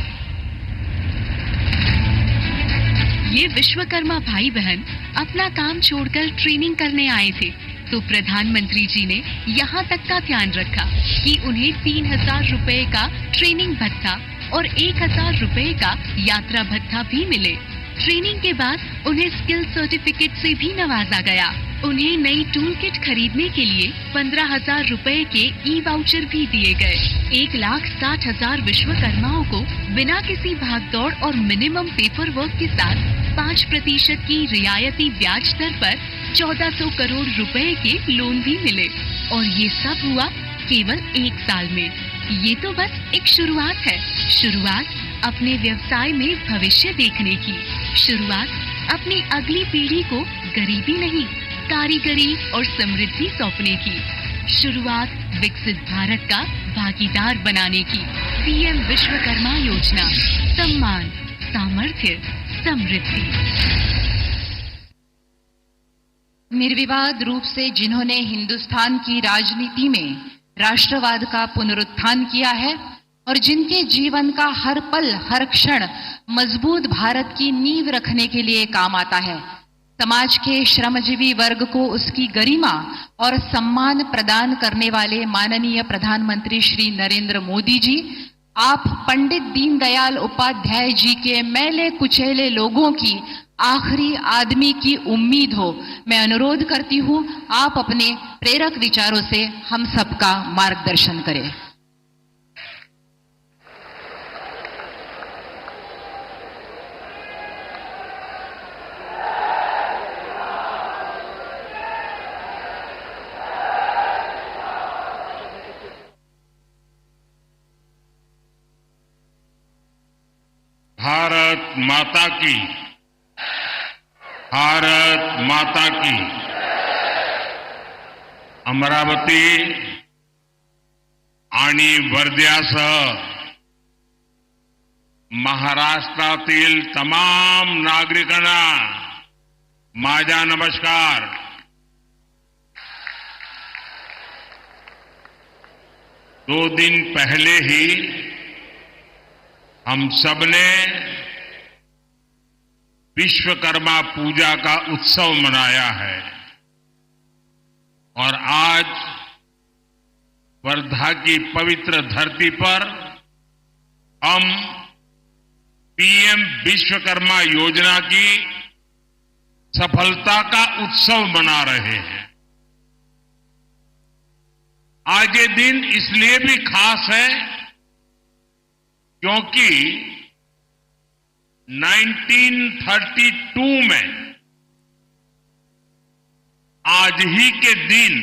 ये विश्वकर्मा भाई बहन अपना काम छोड़कर ट्रेनिंग करने आए थे, तो प्रधानमंत्री जी ने यहाँ तक का ध्यान रखा कि उन्हें 3,000 रुपए का ट्रेनिंग भत्ता और 1,000 रुपए का यात्रा भत्ता भी मिले। ट्रेनिंग के बाद उन्हें स्किल सर्टिफिकेट से भी नवाजा गया। उन्हें नई टूल किट खरीदने के लिए 15,000 रुपए के ई वाउचर भी दिए गए। 1,60,000 विश्वकर्माओं को बिना किसी भागदौड़ और मिनिमम पेपर वर्क के साथ 5% की रियायती ब्याज दर पर 1,400 करोड़ रुपए के लोन भी मिले। और ये सब हुआ केवल 1 साल में। ये तो बस एक शुरुआत है। शुरुआत अपने व्यवसाय में भविष्य देखने की। शुरुआत अपनी अगली पीढ़ी को गरीबी नहीं, कारीगरी और समृद्धि सौंपने की। शुरुआत विकसित भारत का भागीदार बनाने की। पीएम विश्वकर्मा योजना, सम्मान, सामर्थ्य, समृद्धि। निर्विवाद रूप से जिन्होंने हिंदुस्तान की राजनीति में राष्ट्रवाद का पुनरुत्थान किया है और जिनके जीवन का हर पल हर क्षण मजबूत भारत की नींव रखने के लिए काम आता है, समाज के श्रमजीवी वर्ग को उसकी गरिमा और सम्मान प्रदान करने वाले माननीय प्रधानमंत्री श्री नरेंद्र मोदी जी, आप पंडित दीनदयाल उपाध्याय जी के मैले कुचेले लोगों की आखिरी आदमी की उम्मीद हो। मैं अनुरोध करती हूं, आप अपने प्रेरक विचारों से हम सबका मार्गदर्शन करें। भारत माता की, भारत माता की। अमरावती आणि वर्ध्यासह महाराष्ट्रातील तमाम नागरिकांना माझा नमस्कार। दो दिन पहले ही हम सबने विश्वकर्मा पूजा का उत्सव मनाया है और आज वर्धा की पवित्र धरती पर हम पीएम विश्वकर्मा योजना की सफलता का उत्सव मना रहे हैं। आज ये दिन इसलिए भी खास है क्योंकि 1932 में आज ही के दिन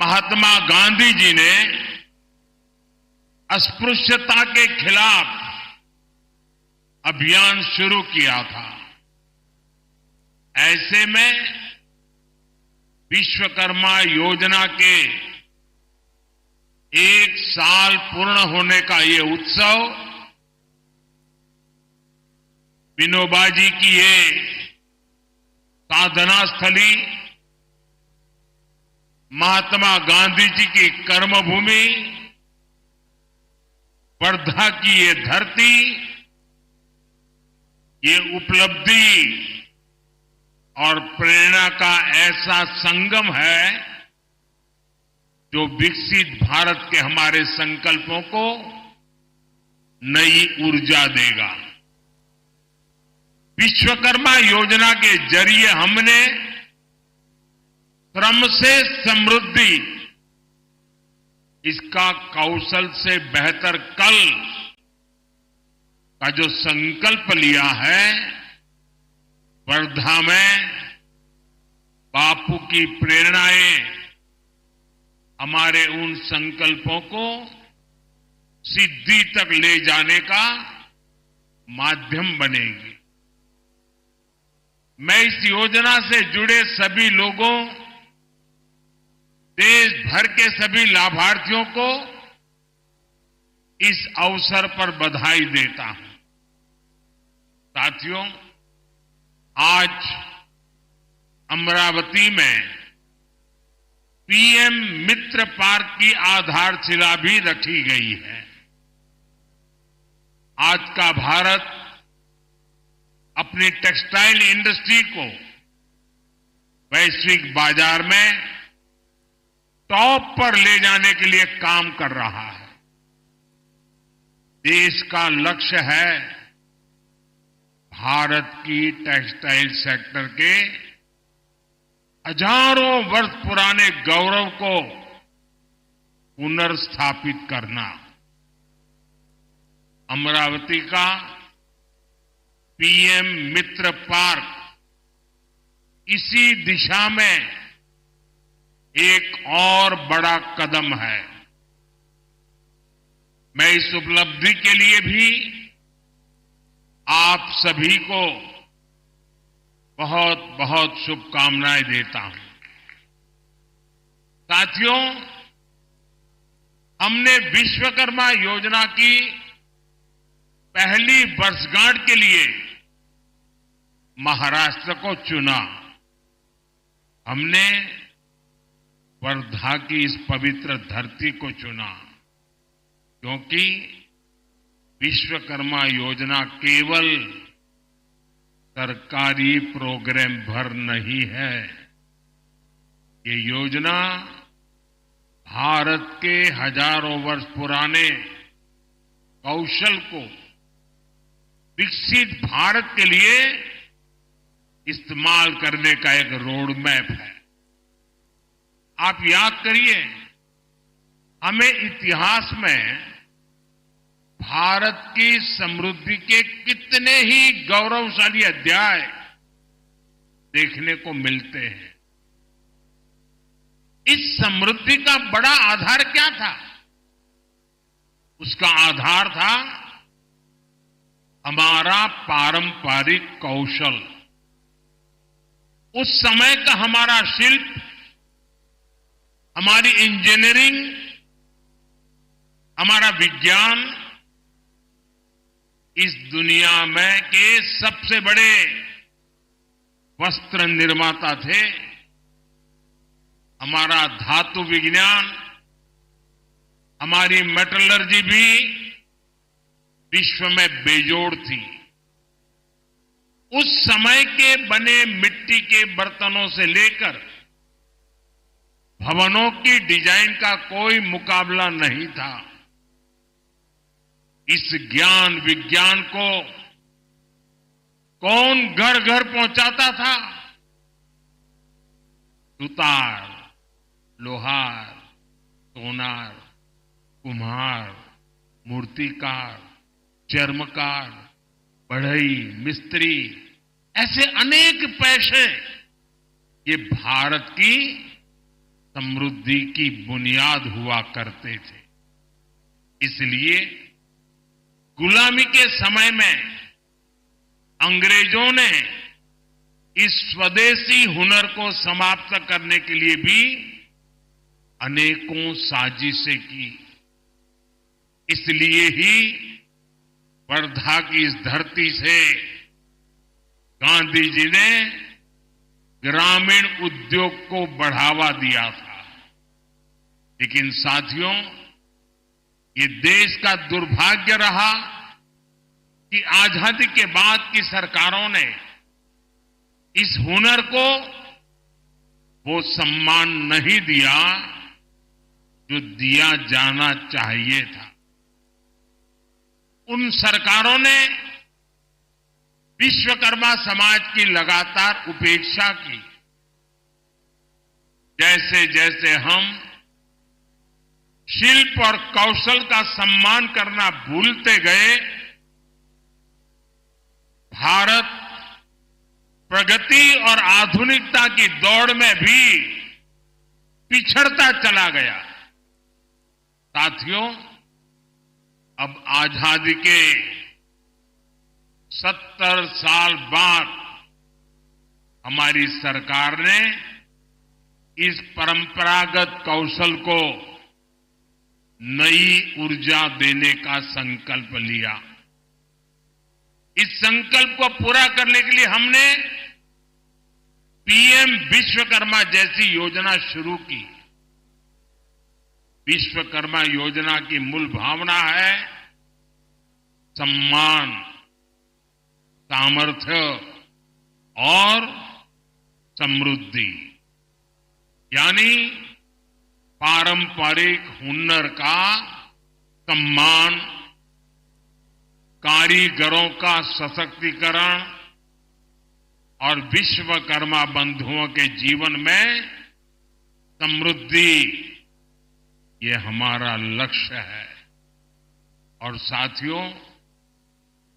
महात्मा गांधी जी ने अस्पृश्यता के खिलाफ अभियान शुरू किया था। ऐसे में विश्वकर्मा योजना के 1 साल पूर्ण होने का ये उत्सव विनोबा जी की ये साधना स्थली, महात्मा गांधी जी की कर्मभूमि, वर्धा की ये धरती, ये उपलब्धि और प्रेरणा का ऐसा संगम है जो विकसित भारत के हमारे संकल्पों को नई ऊर्जा देगा। विश्वकर्मा योजना के जरिए हमने श्रम से समृद्धि, इसका कौशल से बेहतर कल का जो संकल्प लिया है, वर्धा में बापू की प्रेरणाएं हमारे उन संकल्पों को सिद्धि तक ले जाने का माध्यम बनेगी। मैं इस योजना से जुड़े सभी लोगों, देश भर के सभी लाभार्थियों को इस अवसर पर बधाई देता हूं। साथियों, आज अमरावती में पीएम मित्र पार्क की आधारशिला भी रखी गई है। आज का भारत अपनी टेक्सटाइल इंडस्ट्री को वैश्विक बाजार में टॉप पर ले जाने के लिए काम कर रहा है। देश का लक्ष्य है भारत की टेक्सटाइल सेक्टर के हजारों वर्ष पुराने गौरव को पुनर्स्थापित करना। अमरावती का पीएम मित्र पार्क इसी दिशा में एक और बड़ा कदम है। मैं इस उपलब्धि के लिए भी आप सभी को बहुत बहुत शुभकामनाएं देता हूं। साथियों, हमने विश्वकर्मा योजना की पहली वर्षगांठ के लिए महाराष्ट्र को चुना। हमने वर्धा की इस पवित्र धरती को चुना क्योंकि विश्वकर्मा योजना केवल सरकारी प्रोग्राम भर नहीं है। ये योजना भारत के हजारों वर्ष पुराने कौशल को विकसित भारत के लिए इस्तेमाल करने का एक रोड मैप है। आप याद करिए, हमें इतिहास में भारत की समृद्धि के कितने ही गौरवशाली अध्याय देखने को मिलते हैं। इस समृद्धि का बड़ा आधार क्या था? उसका आधार था हमारा पारंपरिक कौशल। उस समय का हमारा शिल्प, हमारी इंजीनियरिंग, हमारा विज्ञान इस दुनिया में के सबसे बड़े वस्त्र निर्माता थे। हमारा धातु विज्ञान, हमारी मेटलर्जी भी विश्व में बेजोड़ थी। उस समय के बने मिट्टी के बर्तनों से लेकर भवनों की डिजाइन का कोई मुकाबला नहीं था। इस ज्ञान विज्ञान को कौन घर घर पहुंचाता था? सुतार, लोहार, सोनार, कुम्हार, मूर्तिकार, चर्मकार, बढ़ई, मिस्त्री, ऐसे अनेक पेशे ये भारत की समृद्धि की बुनियाद हुआ करते थे। इसलिए गुलामी के समय में अंग्रेजों ने इस स्वदेशी हुनर को समाप्त करने के लिए भी अनेकों साजिशें की। इसलिए ही वर्धा की इस धरती से गांधी जी ने ग्रामीण उद्योग को बढ़ावा दिया था। लेकिन साथियों, ये देश का दुर्भाग्य रहा कि आजादी के बाद की सरकारों ने इस हुनर को वो सम्मान नहीं दिया जो दिया जाना चाहिए था। उन सरकारों ने विश्वकर्मा समाज की लगातार उपेक्षा की। जैसे जैसे हम शिल्प और कौशल का सम्मान करना भूलते गए, भारत प्रगति और आधुनिकता की दौड़ में भी पिछड़ता चला गया। साथियों, अब आजादी के 70 साल बाद हमारी सरकार ने इस परंपरागत कौशल को नई ऊर्जा देने का संकल्प लिया। इस संकल्प को पूरा करने के लिए हमने पीएम विश्वकर्मा जैसी योजना शुरू की। विश्वकर्मा योजना की मूल भावना है सम्मान, सामर्थ्य और समृद्धि, यानी पारंपरिक हुनर का सम्मान, कारीगरों का सशक्तिकरण और विश्वकर्मा बंधुओं के जीवन में समृद्धि, ये हमारा लक्ष्य है। और साथियों,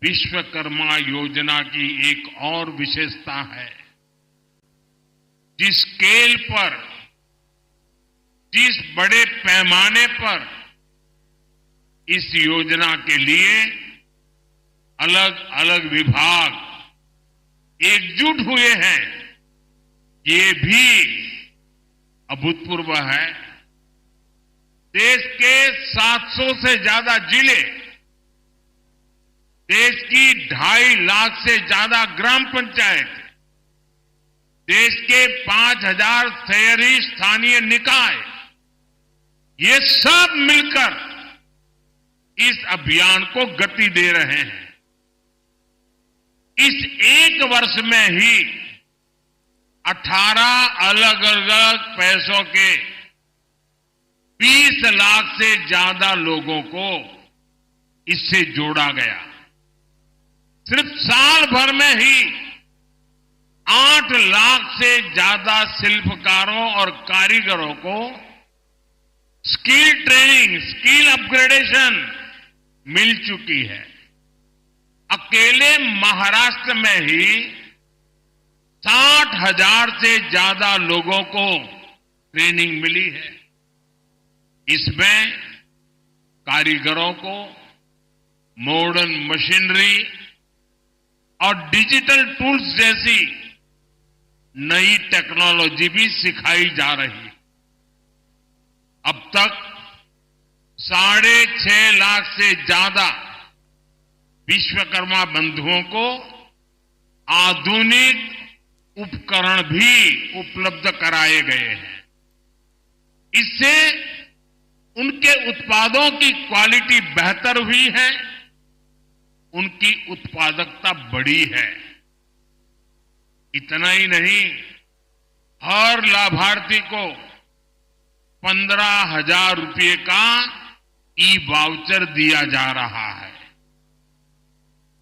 विश्वकर्मा योजना की एक और विशेषता है, जिस स्केल पर, जिस बड़े पैमाने पर इस योजना के लिए अलग अलग विभाग एकजुट हुए हैं, ये भी अभूतपूर्व है। देश के 700 से ज्यादा जिले, देश की 2.5 लाख से ज्यादा ग्राम पंचायत, देश के 5,000 शहरी स्थानीय निकाय, ये सब मिलकर इस अभियान को गति दे रहे हैं। इस एक वर्ष में ही 18 अलग अलग पैसों के 20 लाख से ज्यादा लोगों को इससे जोड़ा गया। सिर्फ साल भर में ही 8 लाख से ज्यादा शिल्पकारों और कारीगरों को स्किल ट्रेनिंग, स्किल अपग्रेडेशन मिल चुकी है। अकेले महाराष्ट्र में ही 60,000 से ज्यादा लोगों को ट्रेनिंग मिली है। इसमें कारीगरों को मॉडर्न मशीनरी और डिजिटल टूल्स जैसी नई टेक्नोलॉजी भी सिखाई जा रही है। अब तक 6.5 लाख से ज्यादा विश्वकर्मा बंधुओं को आधुनिक उपकरण भी उपलब्ध कराए गए हैं। इससे उनके उत्पादों की क्वालिटी बेहतर हुई है, उनकी उत्पादकता बढ़ी है। इतना ही नहीं, हर लाभार्थी को 15,000 रुपये का ई वाउचर दिया जा रहा है।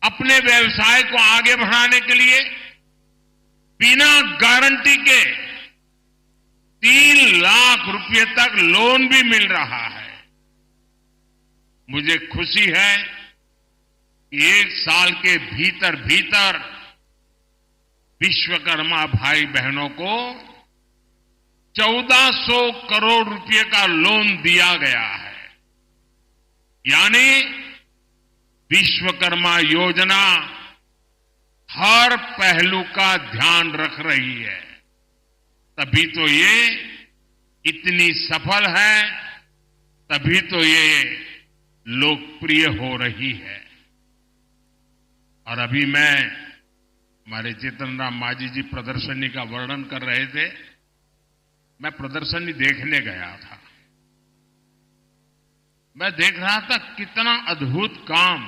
अपने व्यवसाय को आगे बढ़ाने के लिए बिना गारंटी के 3 लाख रुपये तक लोन भी मिल रहा है। मुझे खुशी है कि 1 साल के भीतर भीतर विश्वकर्मा भाई बहनों को 1400 करोड़ रुपए का लोन दिया गया है। यानी विश्वकर्मा योजना हर पहलू का ध्यान रख रही है, तभी तो ये इतनी सफल है, तभी तो ये लोकप्रिय हो रही है। और अभी मैं, हमारे जीतन राम मांझी जी प्रदर्शनी का वर्णन कर रहे थे, मैं प्रदर्शनी देखने गया था। मैं देख रहा था कितना अद्भुत काम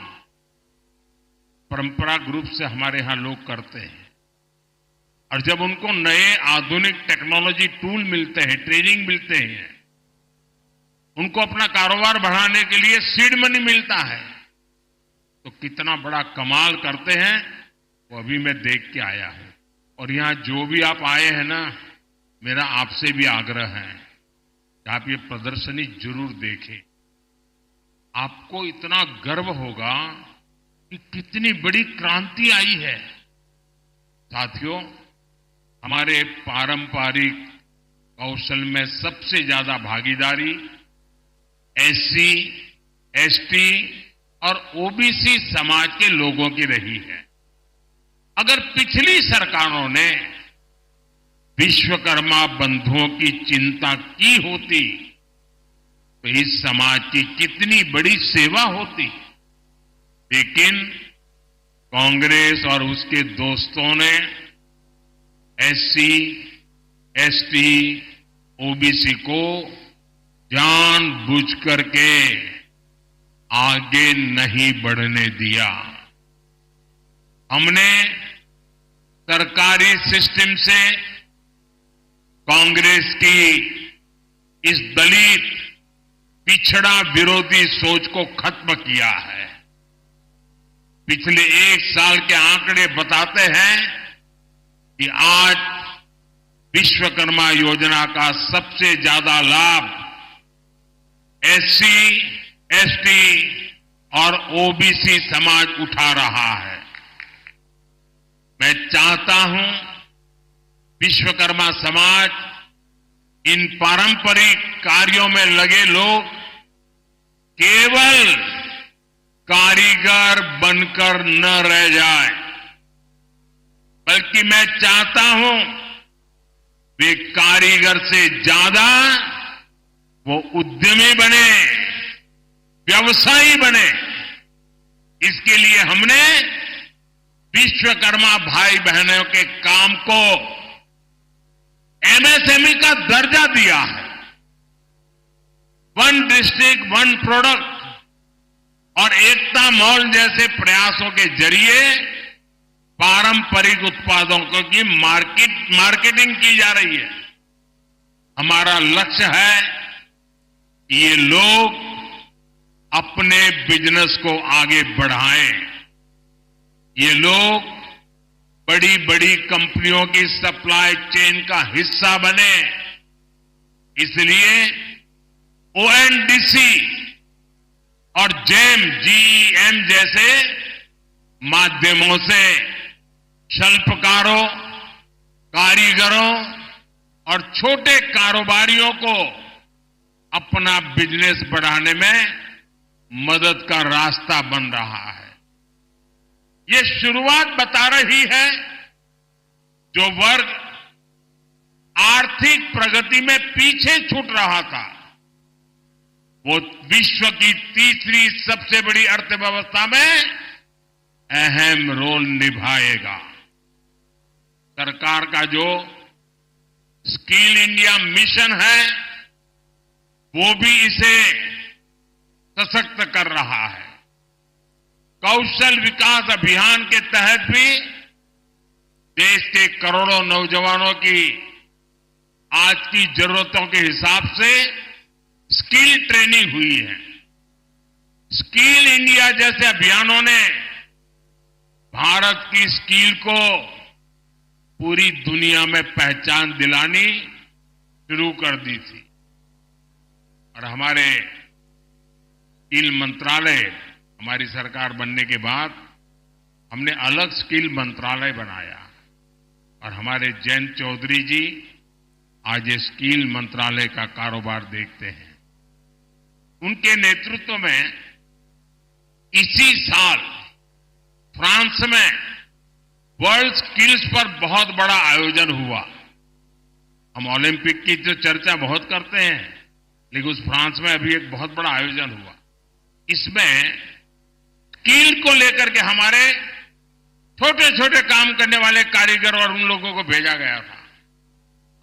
परंपरागत रूप से हमारे यहां लोग करते हैं। और जब उनको नए आधुनिक टेक्नोलॉजी टूल मिलते हैं, ट्रेनिंग मिलते हैं, उनको अपना कारोबार बढ़ाने के लिए सीड मनी मिलता है, तो कितना बड़ा कमाल करते हैं, वो अभी मैं देख के आया हूं। और यहां जो भी आप आए हैं ना, मेरा आपसे भी आग्रह है कि आप ये प्रदर्शनी जरूर देखें। आपको इतना गर्व होगा कि कितनी बड़ी क्रांति आई है। साथियों, हमारे पारंपरिक कौशल में सबसे ज्यादा भागीदारी SC, ST और OBC समाज के लोगों की रही है। अगर पिछली सरकारों ने विश्वकर्मा बंधुओं की चिंता की होती तो इस समाज की कितनी बड़ी सेवा होती। लेकिन कांग्रेस और उसके दोस्तों ने एससी, एसटी, ओबीसी को जानबूझ करके आगे नहीं बढ़ने दिया। हमने सरकारी सिस्टम से कांग्रेस की इस दलित पिछड़ा विरोधी सोच को खत्म किया है। पिछले 1 साल के आंकड़े बताते हैं कि आज विश्वकर्मा योजना का सबसे ज्यादा लाभ एससी, एसटी और ओबीसी समाज उठा रहा है। मैं चाहता हूं विश्वकर्मा समाज इन पारंपरिक कार्यों में लगे लोग केवल कारीगर बनकर न रह जाए, बल्कि मैं चाहता हूं वे कारीगर से ज्यादा वो उद्यमी बने, व्यवसायी बने। इसके लिए हमने विश्वकर्मा भाई बहनों के काम को एमएसएमई का दर्जा दिया है। 1 डिस्ट्रिक्ट 1 प्रोडक्ट और एकता मॉल जैसे प्रयासों के जरिए पारंपरिक उत्पादों की मार्केटिंग की जा रही है। हमारा लक्ष्य है कि ये लोग अपने बिजनेस को आगे बढ़ाएं। ये लोग बड़ी बड़ी कंपनियों की सप्लाई चेन का हिस्सा बने। इसलिए ओएनडीसी और जीईएम जैसे माध्यमों से शिल्पकारों, कारीगरों और छोटे कारोबारियों को अपना बिजनेस बढ़ाने में मदद का रास्ता बन रहा है। ये शुरुआत बता रही है जो वर्ग आर्थिक प्रगति में पीछे छूट रहा था, वो विश्व की तीसरी सबसे बड़ी अर्थव्यवस्था में अहम रोल निभाएगा। सरकार का जो स्किल इंडिया मिशन है वो भी इसे सशक्त कर रहा है। कौशल विकास अभियान के तहत भी देश के करोड़ों नौजवानों की आज की जरूरतों के हिसाब से स्किल ट्रेनिंग हुई है। स्किल इंडिया जैसे अभियानों ने भारत की स्किल को पूरी दुनिया में पहचान दिलानी शुरू कर दी थी। और हमारे स्किल मंत्रालय, हमारी सरकार बनने के बाद हमने अलग स्किल मंत्रालय बनाया और हमारे जयंत चौधरी जी आज ये स्किल मंत्रालय का कारोबार देखते हैं। उनके नेतृत्व में इसी साल फ्रांस में वर्ल्ड स्किल्स पर बहुत बड़ा आयोजन हुआ। हम ओलंपिक की जो चर्चा बहुत करते हैं, लेकिन उस फ्रांस में अभी एक बहुत बड़ा आयोजन हुआ। इसमें स्किल को लेकर के हमारे छोटे छोटे काम करने वाले कारीगर और उन लोगों को भेजा गया था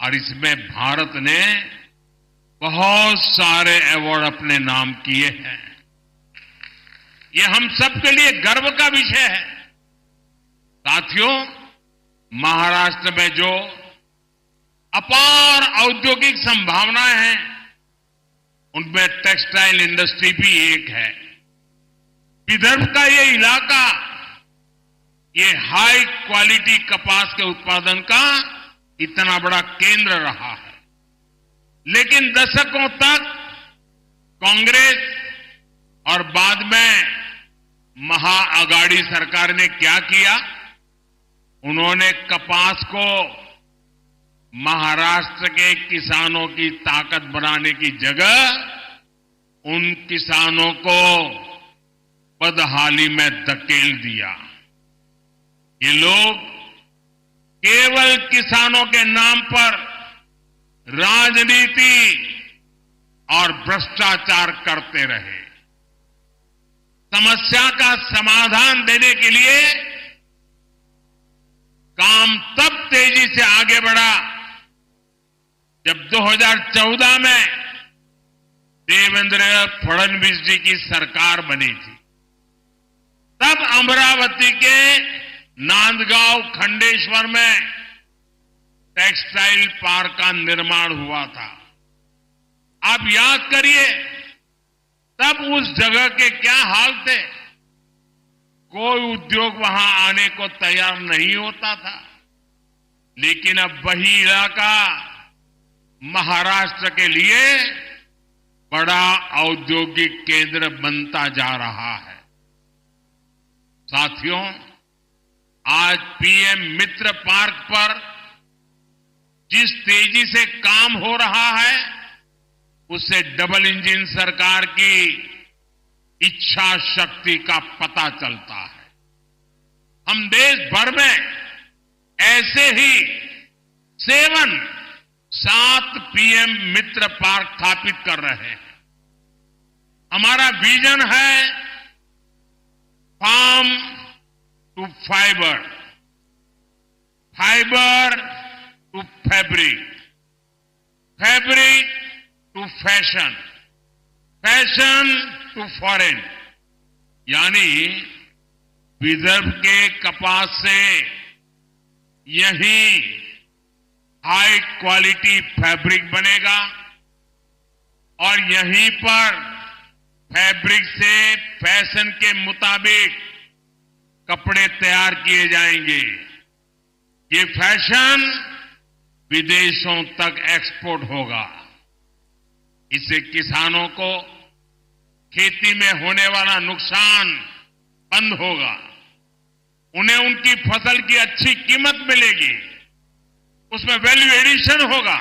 और इसमें भारत ने बहुत सारे अवार्ड अपने नाम किए हैं। ये हम सबके लिए गर्व का विषय है। साथियों, महाराष्ट्र में जो अपार औद्योगिक संभावनाएं हैं उनमें टेक्सटाइल इंडस्ट्री भी एक है। विदर्भ का ये इलाका ये हाई क्वालिटी कपास के उत्पादन का इतना बड़ा केंद्र रहा है। लेकिन दशकों तक कांग्रेस और बाद में महाअगाड़ी सरकार ने क्या किया, उन्होंने कपास को महाराष्ट्र के किसानों की ताकत बनाने की जगह उन किसानों को बदहाली में धकेल दिया। ये लोग केवल किसानों के नाम पर राजनीति और भ्रष्टाचार करते रहे। समस्या का समाधान देने के लिए काम तब तेजी से आगे बढ़ा जब 2014 में देवेंद्र फडणवीस जी की सरकार बनी थी। तब अमरावती के नांदगांव खंडेश्वर में टेक्सटाइल पार्क का निर्माण हुआ था। आप याद करिए, तब उस जगह के क्या हाल थे। कोई उद्योग वहां आने को तैयार नहीं होता था। लेकिन अब वही इलाका महाराष्ट्र के लिए बड़ा औद्योगिक केंद्र बनता जा रहा है। साथियों, आज पीएम मित्र पार्क पर जिस तेजी से काम हो रहा है, उससे डबल इंजन सरकार की इच्छा शक्ति का पता चलता है। हम देश भर में ऐसे ही 7 पीएम मित्र पार्क स्थापित कर रहे हैं। हमारा विजन है farm to fibre, fibre to fabric, fabric to fashion, fashion to foreign. यानी विदर्भ के कपास से यही हाई क्वालिटी फैब्रिक बनेगा और यहीं पर फैब्रिक से फैशन के मुताबिक कपड़े तैयार किए जाएंगे। ये फैशन विदेशों तक एक्सपोर्ट होगा। इससे किसानों को खेती में होने वाला नुकसान बंद होगा। उन्हें उनकी फसल की अच्छी कीमत मिलेगी, उसमें वैल्यू एडिशन होगा।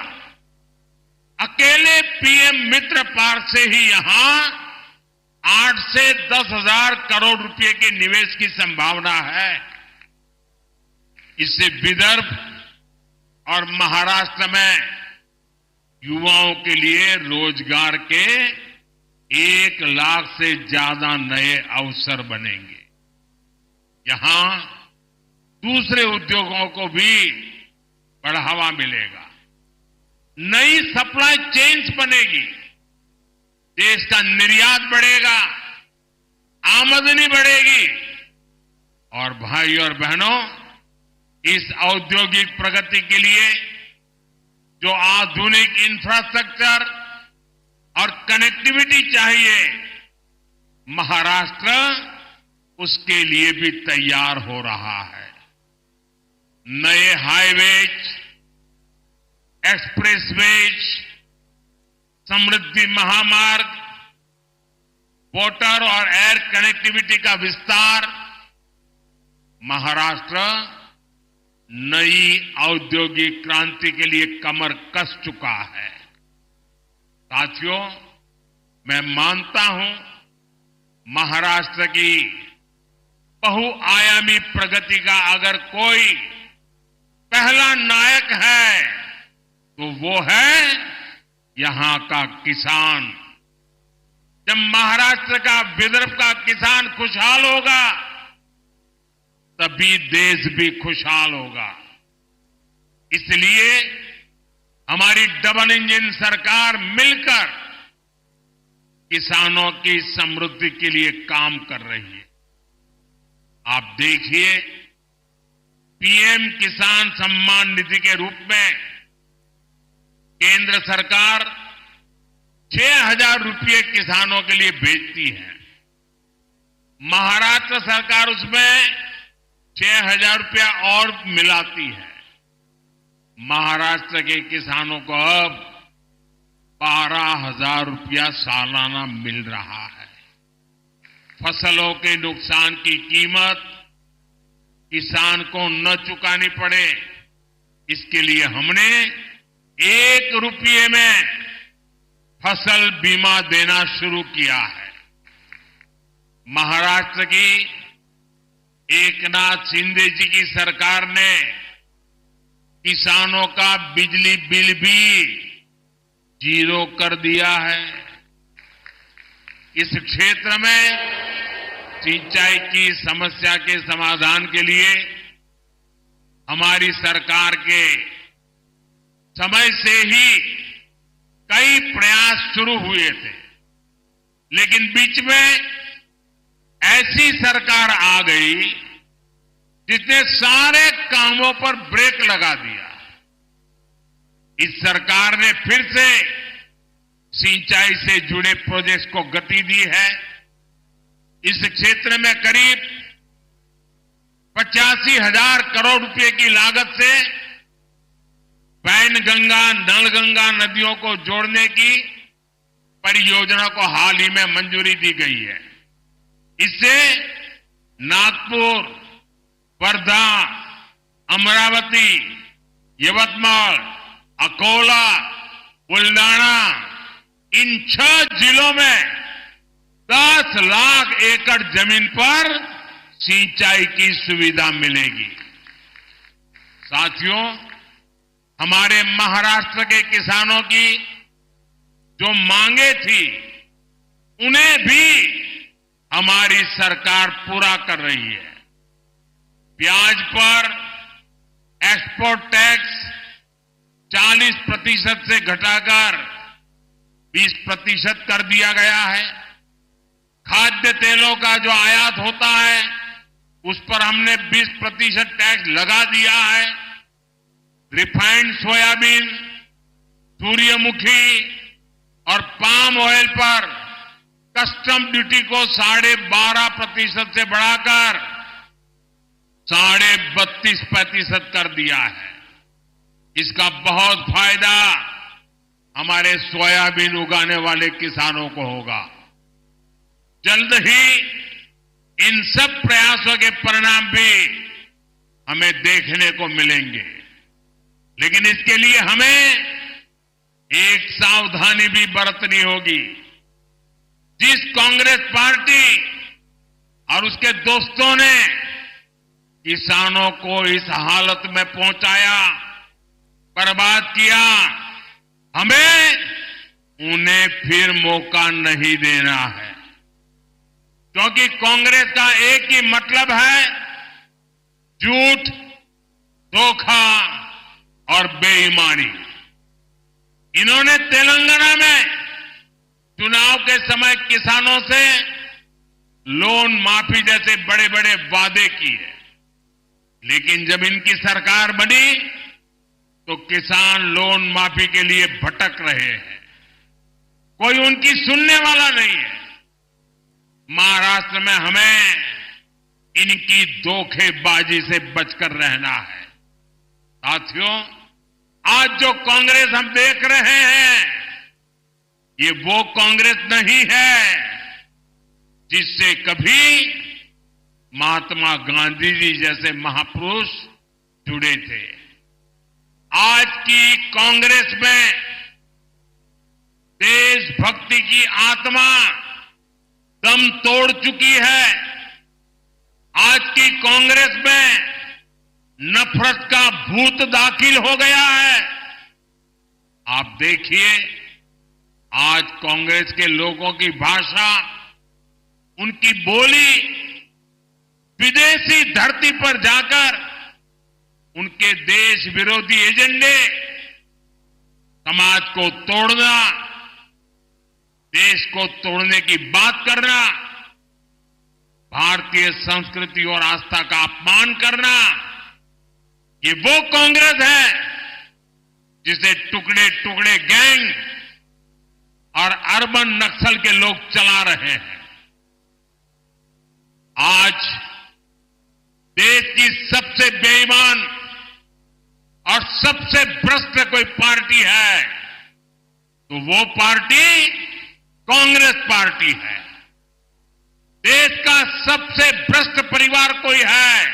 अकेले पीएम मित्र पार्क से ही यहां 8 से 10 हजार करोड़ रुपए के निवेश की संभावना है। इससे विदर्भ और महाराष्ट्र में युवाओं के लिए रोजगार के 1 लाख से ज्यादा नए अवसर बनेंगे। यहां दूसरे उद्योगों को भी बढ़ावा मिलेगा। नई सप्लाई चेन्स बनेगी, देश का निर्यात बढ़ेगा, आमदनी बढ़ेगी। और भाई और बहनों, इस औद्योगिक प्रगति के लिए जो आधुनिक इंफ्रास्ट्रक्चर और कनेक्टिविटी चाहिए, महाराष्ट्र उसके लिए भी तैयार हो रहा है। नए हाईवेज, एक्सप्रेसवेज, समृद्धि महामार्ग, वाटर और एयर कनेक्टिविटी का विस्तार, महाराष्ट्र नई औद्योगिक क्रांति के लिए कमर कस चुका है। साथियों, मैं मानता हूं महाराष्ट्र की बहुआयामी प्रगति का अगर कोई पहला नायक है तो वो है यहां का किसान। जब महाराष्ट्र का, विदर्भ का किसान खुशहाल होगा, तभी देश भी खुशहाल होगा। इसलिए हमारी डबल इंजन सरकार मिलकर किसानों की समृद्धि के लिए काम कर रही है। आप देखिए, पीएम किसान सम्मान निधि के रूप में केंद्र सरकार 6,000 रुपये किसानों के लिए भेजती है। महाराष्ट्र सरकार उसमें 6,000 रुपया और मिलाती है। महाराष्ट्र के किसानों को अब 12,000 रुपया सालाना मिल रहा है। फसलों के नुकसान की कीमत किसान को न चुकानी पड़े, इसके लिए हमने 1 रुपये में फसल बीमा देना शुरू किया है। महाराष्ट्र की एकनाथ शिंदे जी की सरकार ने किसानों का बिजली बिल भी जीरो कर दिया है। इस क्षेत्र में सिंचाई की समस्या के समाधान के लिए हमारी सरकार के समय से ही कई प्रयास शुरू हुए थे, लेकिन बीच में ऐसी सरकार आ गई जिसने सारे कामों पर ब्रेक लगा दिया। इस सरकार ने फिर से सिंचाई से जुड़े प्रोजेक्ट्स को गति दी है। इस क्षेत्र में करीब 85,000 करोड़ रुपए की लागत से वैनगंगा, नलगंगा नदियों को जोड़ने की परियोजना को हाल ही में मंजूरी दी गई है। इससे नागपुर, वर्धा, अमरावती, यवतमाल, अकोला, बुल्डाना, इन 6 जिलों में 10 लाख एकड़ जमीन पर सिंचाई की सुविधा मिलेगी। साथियों, हमारे महाराष्ट्र के किसानों की जो मांगे थी, उन्हें भी हमारी सरकार पूरा कर रही है। प्याज पर एक्सपोर्ट टैक्स 40% से घटाकर 20% कर दिया गया है। खाद्य तेलों का जो आयात होता है, उस पर हमने 20% टैक्स लगा दिया है। रिफाइंड सोयाबीन, सूर्यमुखी और पाम ऑयल पर कस्टम ड्यूटी को 12.5% से बढ़ाकर 32.5% कर दिया है। इसका बहुत फायदा हमारे सोयाबीन उगाने वाले किसानों को होगा। जल्द ही इन सब प्रयासों के परिणाम भी हमें देखने को मिलेंगे, लेकिन इसके लिए हमें एक सावधानी भी बरतनी होगी। जिस कांग्रेस पार्टी और उसके दोस्तों ने किसानों को इस हालत में पहुंचाया, बर्बाद किया, हमें उन्हें फिर मौका नहीं देना है, क्योंकि कांग्रेस का एक ही मतलब है झूठ, धोखा और बेईमानी। इन्होंने तेलंगाना में चुनाव के समय किसानों से लोन माफी जैसे बड़े बड़े वादे किए, लेकिन जब इनकी सरकार बनी तो किसान लोन माफी के लिए भटक रहे हैं। कोई उनकी सुनने वाला नहीं है। महाराष्ट्र में हमें इनकी धोखेबाजी से बचकर रहना है। साथियों, आज जो कांग्रेस हम देख रहे हैं, ये वो कांग्रेस नहीं है जिससे कभी महात्मा गांधी जी जैसे महापुरुष जुड़े थे। आज की कांग्रेस में देशभक्ति की आत्मा दम तोड़ चुकी है। आज की कांग्रेस में नफरत का भूत दाखिल हो गया है। आप देखिए, आज कांग्रेस के लोगों की भाषा, उनकी बोली विदेशी धरती पर जाकर उनके देश विरोधी एजेंडे, समाज को तोड़ना, देश को तोड़ने की बात करना, भारतीय संस्कृति और आस्था का अपमान करना, ये वो कांग्रेस है जिसे टुकड़े टुकड़े गैंग और अर्बन नक्सल के लोग चला रहे हैं। आज देश की सबसे बेईमान और सबसे भ्रष्ट कोई पार्टी है तो वो पार्टी कांग्रेस पार्टी है। देश का सबसे भ्रष्ट परिवार कोई है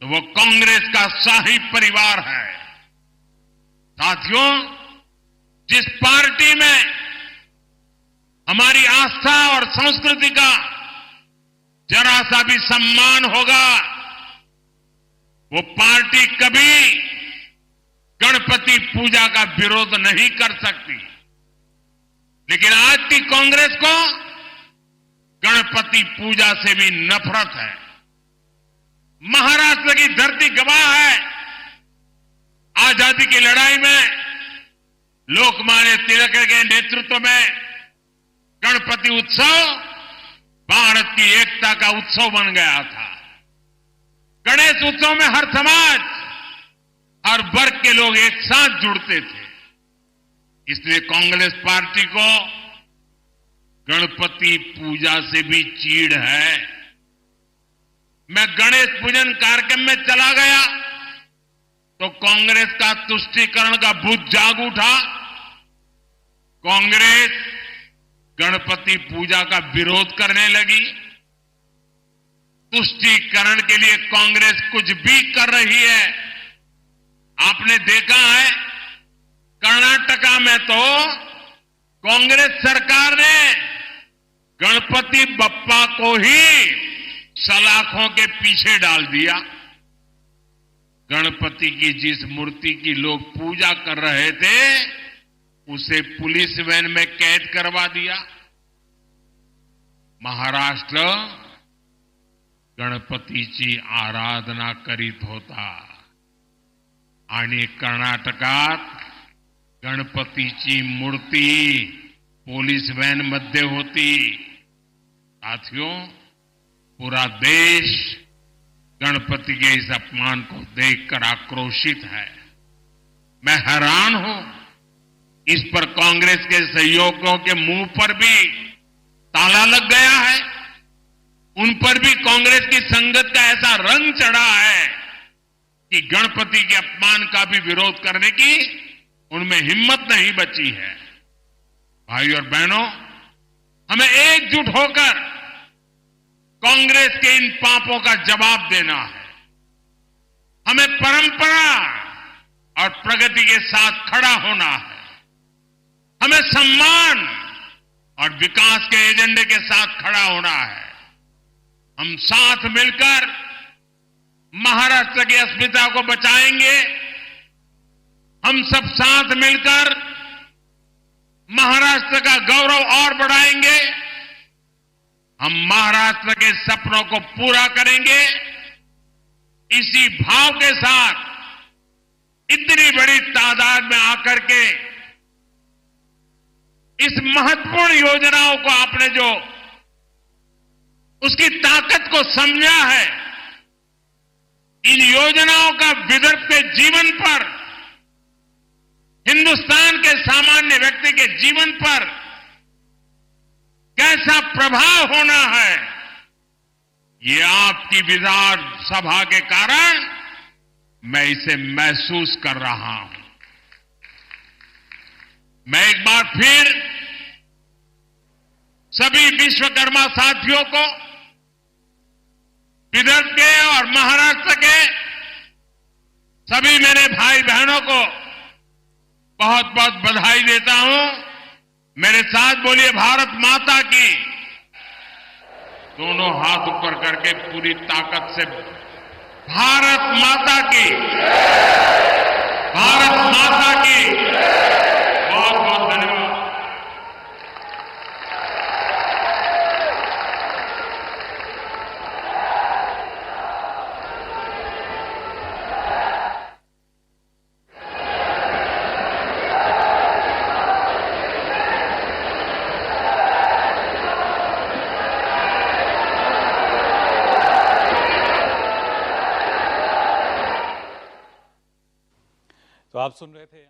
तो वो कांग्रेस का शाही परिवार है। साथियों, जिस पार्टी में हमारी आस्था और संस्कृति का जरा सा भी सम्मान होगा, वो पार्टी कभी गणपति पूजा का विरोध नहीं कर सकती, लेकिन आज की कांग्रेस को गणपति पूजा से भी नफरत है। महाराष्ट्र की धरती गवाह है, आजादी की लड़ाई में लोकमान्य तिलक के नेतृत्व में गणपति उत्सव भारत की एकता का उत्सव बन गया था। गणेश उत्सव में हर समाज, हर वर्ग के लोग एक साथ जुड़ते थे। इसलिए कांग्रेस पार्टी को गणपति पूजा से भी चीड़ है। मैं गणेश पूजन कार्यक्रम में चला गया तो कांग्रेस का तुष्टीकरण का भूत जाग उठा। कांग्रेस गणपति पूजा का विरोध करने लगी। तुष्टीकरण के लिए कांग्रेस कुछ भी कर रही है। आपने देखा है कर्नाटका में तो कांग्रेस सरकार ने गणपति बप्पा को ही सलाखों के पीछे डाल दिया। गणपति की जिस मूर्ति की लोग पूजा कर रहे थे उसे पुलिस वैन में कैद करवा दिया। महाराष्ट्र गणपतीची आराधना करीत होता आणि कर्नाटकात गणपतीची मूर्ती पोलीस वैन मध्ये होती। साथियों, पूरा देश गणपति के इस अपमान को देखकर आक्रोशित है। मैं हैरान हूं, इस पर कांग्रेस के सहयोगियों के मुंह पर भी ताला लग गया है। उन पर भी कांग्रेस की संगत का ऐसा रंग चढ़ा है कि गणपति के अपमान का भी विरोध करने की उनमें हिम्मत नहीं बची है। भाई और बहनों, हमें एकजुट होकर कांग्रेस के इन पापों का जवाब देना है। हमें परंपरा और प्रगति के साथ खड़ा होना है। हमें सम्मान और विकास के एजेंडे के साथ खड़ा होना है। हम साथ मिलकर महाराष्ट्र की अस्मिता को बचाएंगे। हम सब साथ मिलकर महाराष्ट्र का गौरव और बढ़ाएंगे। हम महाराष्ट्र के सपनों को पूरा करेंगे। इसी भाव के साथ इतनी बड़ी तादाद में आकर के इस महत्वपूर्ण योजनाओं को आपने जो उसकी ताकत को समझा है, इन योजनाओं का विदर्भ के जीवन पर, हिंदुस्तान के सामान्य व्यक्ति के जीवन पर कैसा प्रभाव होना है, ये आपकी विधानसभा के कारण मैं इसे महसूस कर रहा हूं। मैं एक बार फिर सभी विश्वकर्मा साथियों को, विदर्भ के और महाराष्ट्र के सभी मेरे भाई बहनों को बहुत बहुत बधाई देता हूं। मेरे साथ बोलिए भारत माता की। दोनों हाथ ऊपर करके पूरी ताकत से भारत माता की, भारत माता की। बहुत बहुत धन्यवाद। तो आप सुन रहे थे